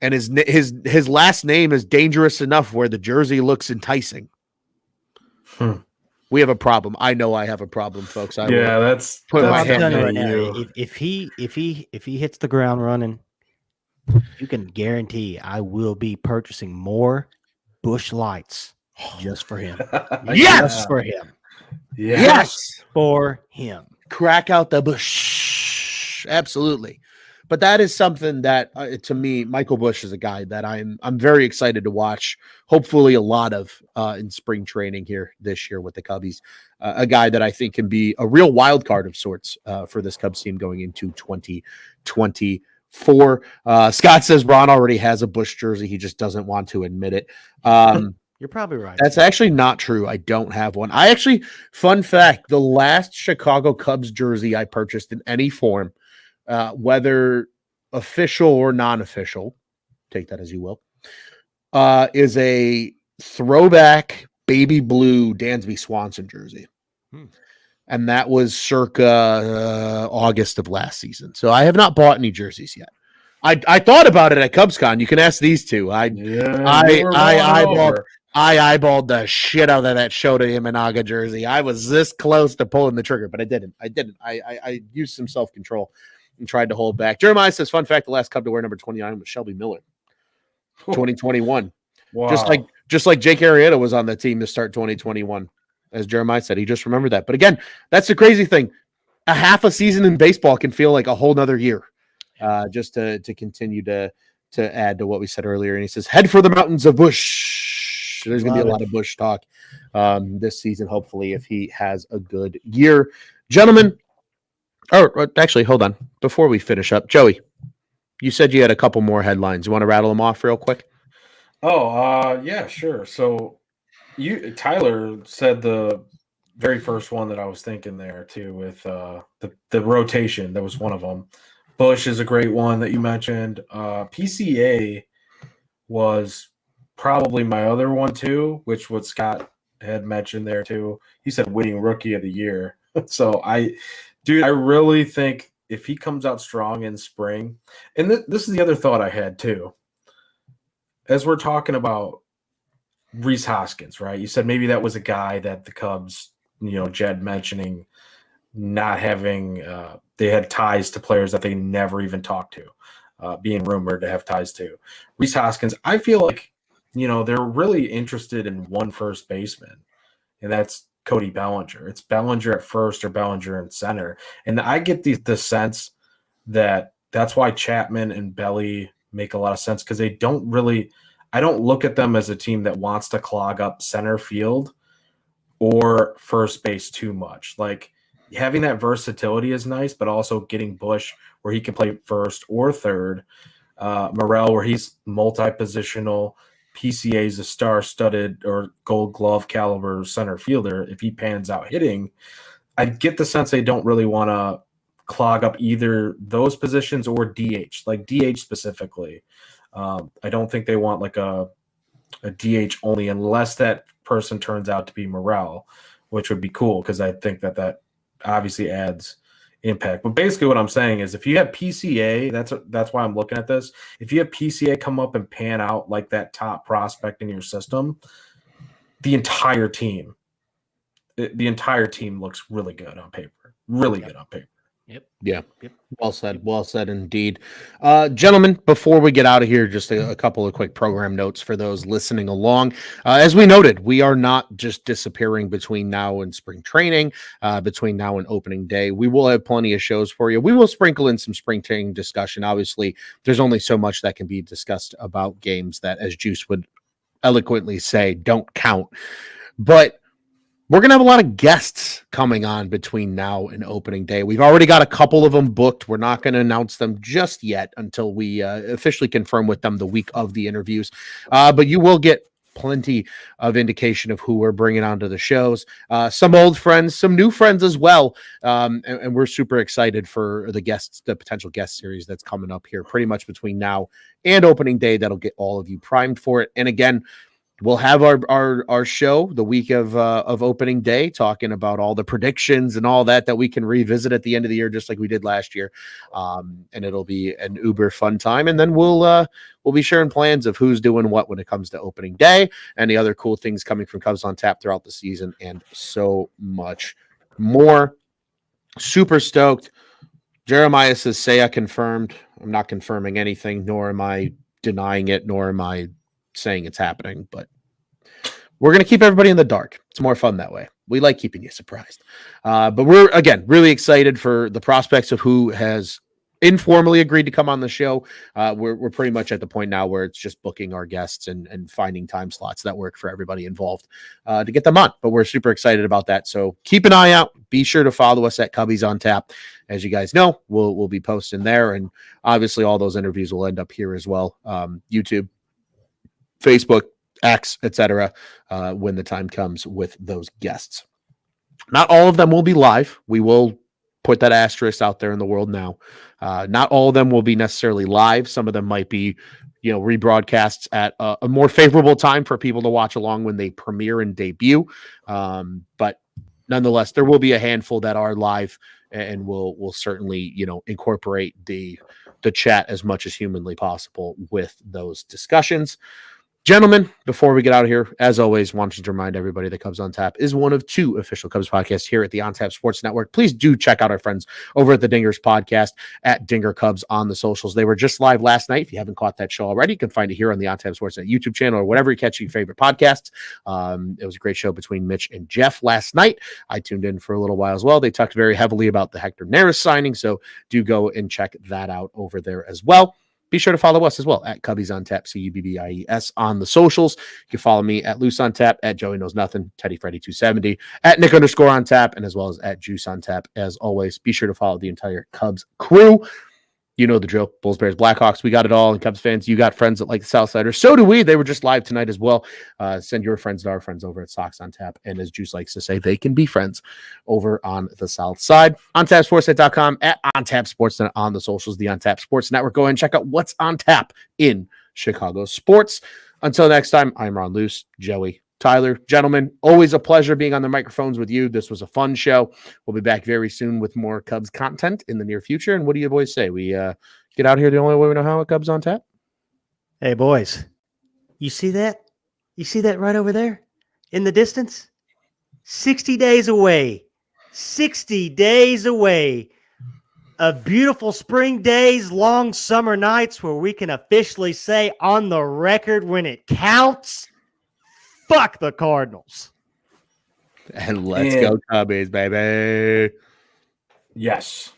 And his last name is dangerous enough where the jersey looks enticing. We have a problem. I know I have a problem, folks. That's right now. If he hits the ground running, you can guarantee I will be purchasing more Busch Lights just for him. Yes, just for him. Yes, for him. Crack out the Busch. Absolutely. But that is something that, to me, Michael Busch is a guy that I'm very excited to watch. Hopefully, a lot of in spring training here this year with the Cubbies. A guy that I think can be a real wild card of sorts for this Cubs team going into 2024. Scott says Ron already has a Busch jersey. He just doesn't want to admit it. You're probably right. That's actually not true. I don't have one. Fun fact, the last Chicago Cubs jersey I purchased in any form, whether official or non-official, take that as you will, is a throwback baby blue Dansby Swanson jersey. And that was circa August of last season. So I have not bought any jerseys yet. I thought about it at CubsCon. You can ask these two. I eyeballed the shit out of that Shota Imanaga jersey. I was this close to pulling the trigger, but I didn't. I used some self-control and tried to hold back. Jeremiah says, fun fact, the last Cub to wear number 29 was Shelby Miller, 2021. Wow. Just like Jake Arrieta was on the team to start 2021. As Jeremiah said, he just remembered that. But again, that's the crazy thing. A half a season in baseball can feel like a whole nother year. Just to continue to add to what we said earlier. And he says, head for the mountains of Busch. There's going to be a lot of Busch talk this season, hopefully, if he has a good year. Gentlemen, actually, hold on. Before we finish up, Joey, you said you had a couple more headlines. You want to rattle them off real quick? Yeah, sure. So Tyler said the very first one that I was thinking there too with the rotation. That was one of them. Busch is a great one that you mentioned. PCA was probably my other one too, which what Scott had mentioned there too. He said winning Rookie of the Year. So I really think if he comes out strong in spring, and this is the other thought I had too, as we're talking about Rhys Hoskins, right? You said maybe that was a guy that the Cubs, Jed mentioning not having, they had ties to players that they never even talked to, being rumored to have ties to. Rhys Hoskins, I feel like, they're really interested in one first baseman, and that's Cody Bellinger. It's Bellinger at first or Bellinger in center. And I get the sense that that's why Chapman and Belly make a lot of sense, because I don't look at them as a team that wants to clog up center field or first base too much. Like, having that versatility is nice, but also getting Bush where he can play first or third. Morel, where he's multi-positional. PCA's a star-studded or gold glove caliber center fielder. If he pans out hitting, I get the sense they don't really want to clog up either those positions or DH, like DH specifically. I don't think they want like a DH only, unless that person turns out to be Morel, which would be cool because I think that obviously adds impact. But basically what I'm saying is if you have PCA, that's why I'm looking at this. If you have PCA come up and pan out like that top prospect in your system, the entire team looks really good on paper. Really good on paper. Yep. Yeah. Yep. Well said. Well said indeed. Gentlemen, before we get out of here, just a couple of quick program notes for those listening along. As we noted, we are not just disappearing between now and spring training, between now and opening day. We will have plenty of shows for you. We will sprinkle in some spring training discussion. Obviously, there's only so much that can be discussed about games that, as Juice would eloquently say, don't count. But we're going to have a lot of guests coming on between now and opening day. We've already got a couple of them booked. We're not going to announce them just yet until we officially confirm with them the week of the interviews. But you will get plenty of indication of who we're bringing onto the shows. Some old friends, some new friends as well. And we're super excited for the potential guest series that's coming up here pretty much between now and opening day. That'll get all of you primed for it. And again, we'll have our show the week of opening day, talking about all the predictions and all that we can revisit at the end of the year, just like we did last year. And it'll be an uber fun time. And then we'll be sharing plans of who's doing what when it comes to opening day and the other cool things coming from Cubs on Tap throughout the season and so much more. Super stoked. Jeremiah says, Seiya confirmed. I'm not confirming anything, nor am I denying it, nor am I saying it's happening, but we're going to keep everybody in the dark. It's more fun that way. We like keeping you surprised. But we're, again, really excited for the prospects of who has informally agreed to come on the show. We're pretty much at the point now where it's just booking our guests and finding time slots that work for everybody involved to get them on. But we're super excited about that. So keep an eye out. Be sure to follow us at Cubbies on Tap. As you guys know, we'll be posting there. And obviously all those interviews will end up here as well. YouTube, Facebook, X, etc. When the time comes with those guests. Not all of them will be live. We will put that asterisk out there in the world now. Not all of them will be necessarily live. Some of them might be, rebroadcasts at a more favorable time for people to watch along when they premiere and debut. But nonetheless, there will be a handful that are live, and we'll certainly, incorporate the chat as much as humanly possible with those discussions. Gentlemen, before we get out of here, as always, wanted to remind everybody that Cubs on Tap is one of 2 official Cubs podcasts here at the On Tap Sports Network. Please do check out our friends over at the Dingers podcast at Dinger Cubs on the socials. They were just live last night. If you haven't caught that show already, you can find it here on the On Tap Sports Net YouTube channel or whatever you catch your favorite podcasts. It was a great show between Mitch and Jeff last night. I tuned in for a little while as well. They talked very heavily about the Hector Neris signing, so do go and check that out over there as well. Be sure to follow us as well at Cubbies on Tap, CUBBIES on the socials. You can follow me at Loose on Tap, at Joey Knows Nothing, Teddy Freddy 270, at Nick _ on Tap, and as well as at Juice on Tap. As always, be sure to follow the entire Cubs crew. You know the drill. Bulls, Bears, Blackhawks. We got it all. And Cubs fans, you got friends that like the Southsiders. So do we. They were just live tonight as well. Send your friends to our friends over at Sox on Tap. And as Juice likes to say, they can be friends over on the South Side. OnTapSportsNet.com, at OnTapSportsNet on the socials, the On Tap Sports Network. Go ahead and check out what's on tap in Chicago sports. Until next time, I'm Ron Luce, Joey, Tyler, gentlemen, always a pleasure being on the microphones with you. This was a fun show. We'll be back very soon with more Cubs content in the near future. And what do you boys say? We get out of here the only way we know how. At Cubs on Tap. Hey, boys, you see that? You see that right over there in the distance? 60 days away. 60 days away. Of beautiful spring days, long summer nights where we can officially say on the record when it counts, fuck the Cardinals. And let's go Cubbies, baby. Yes.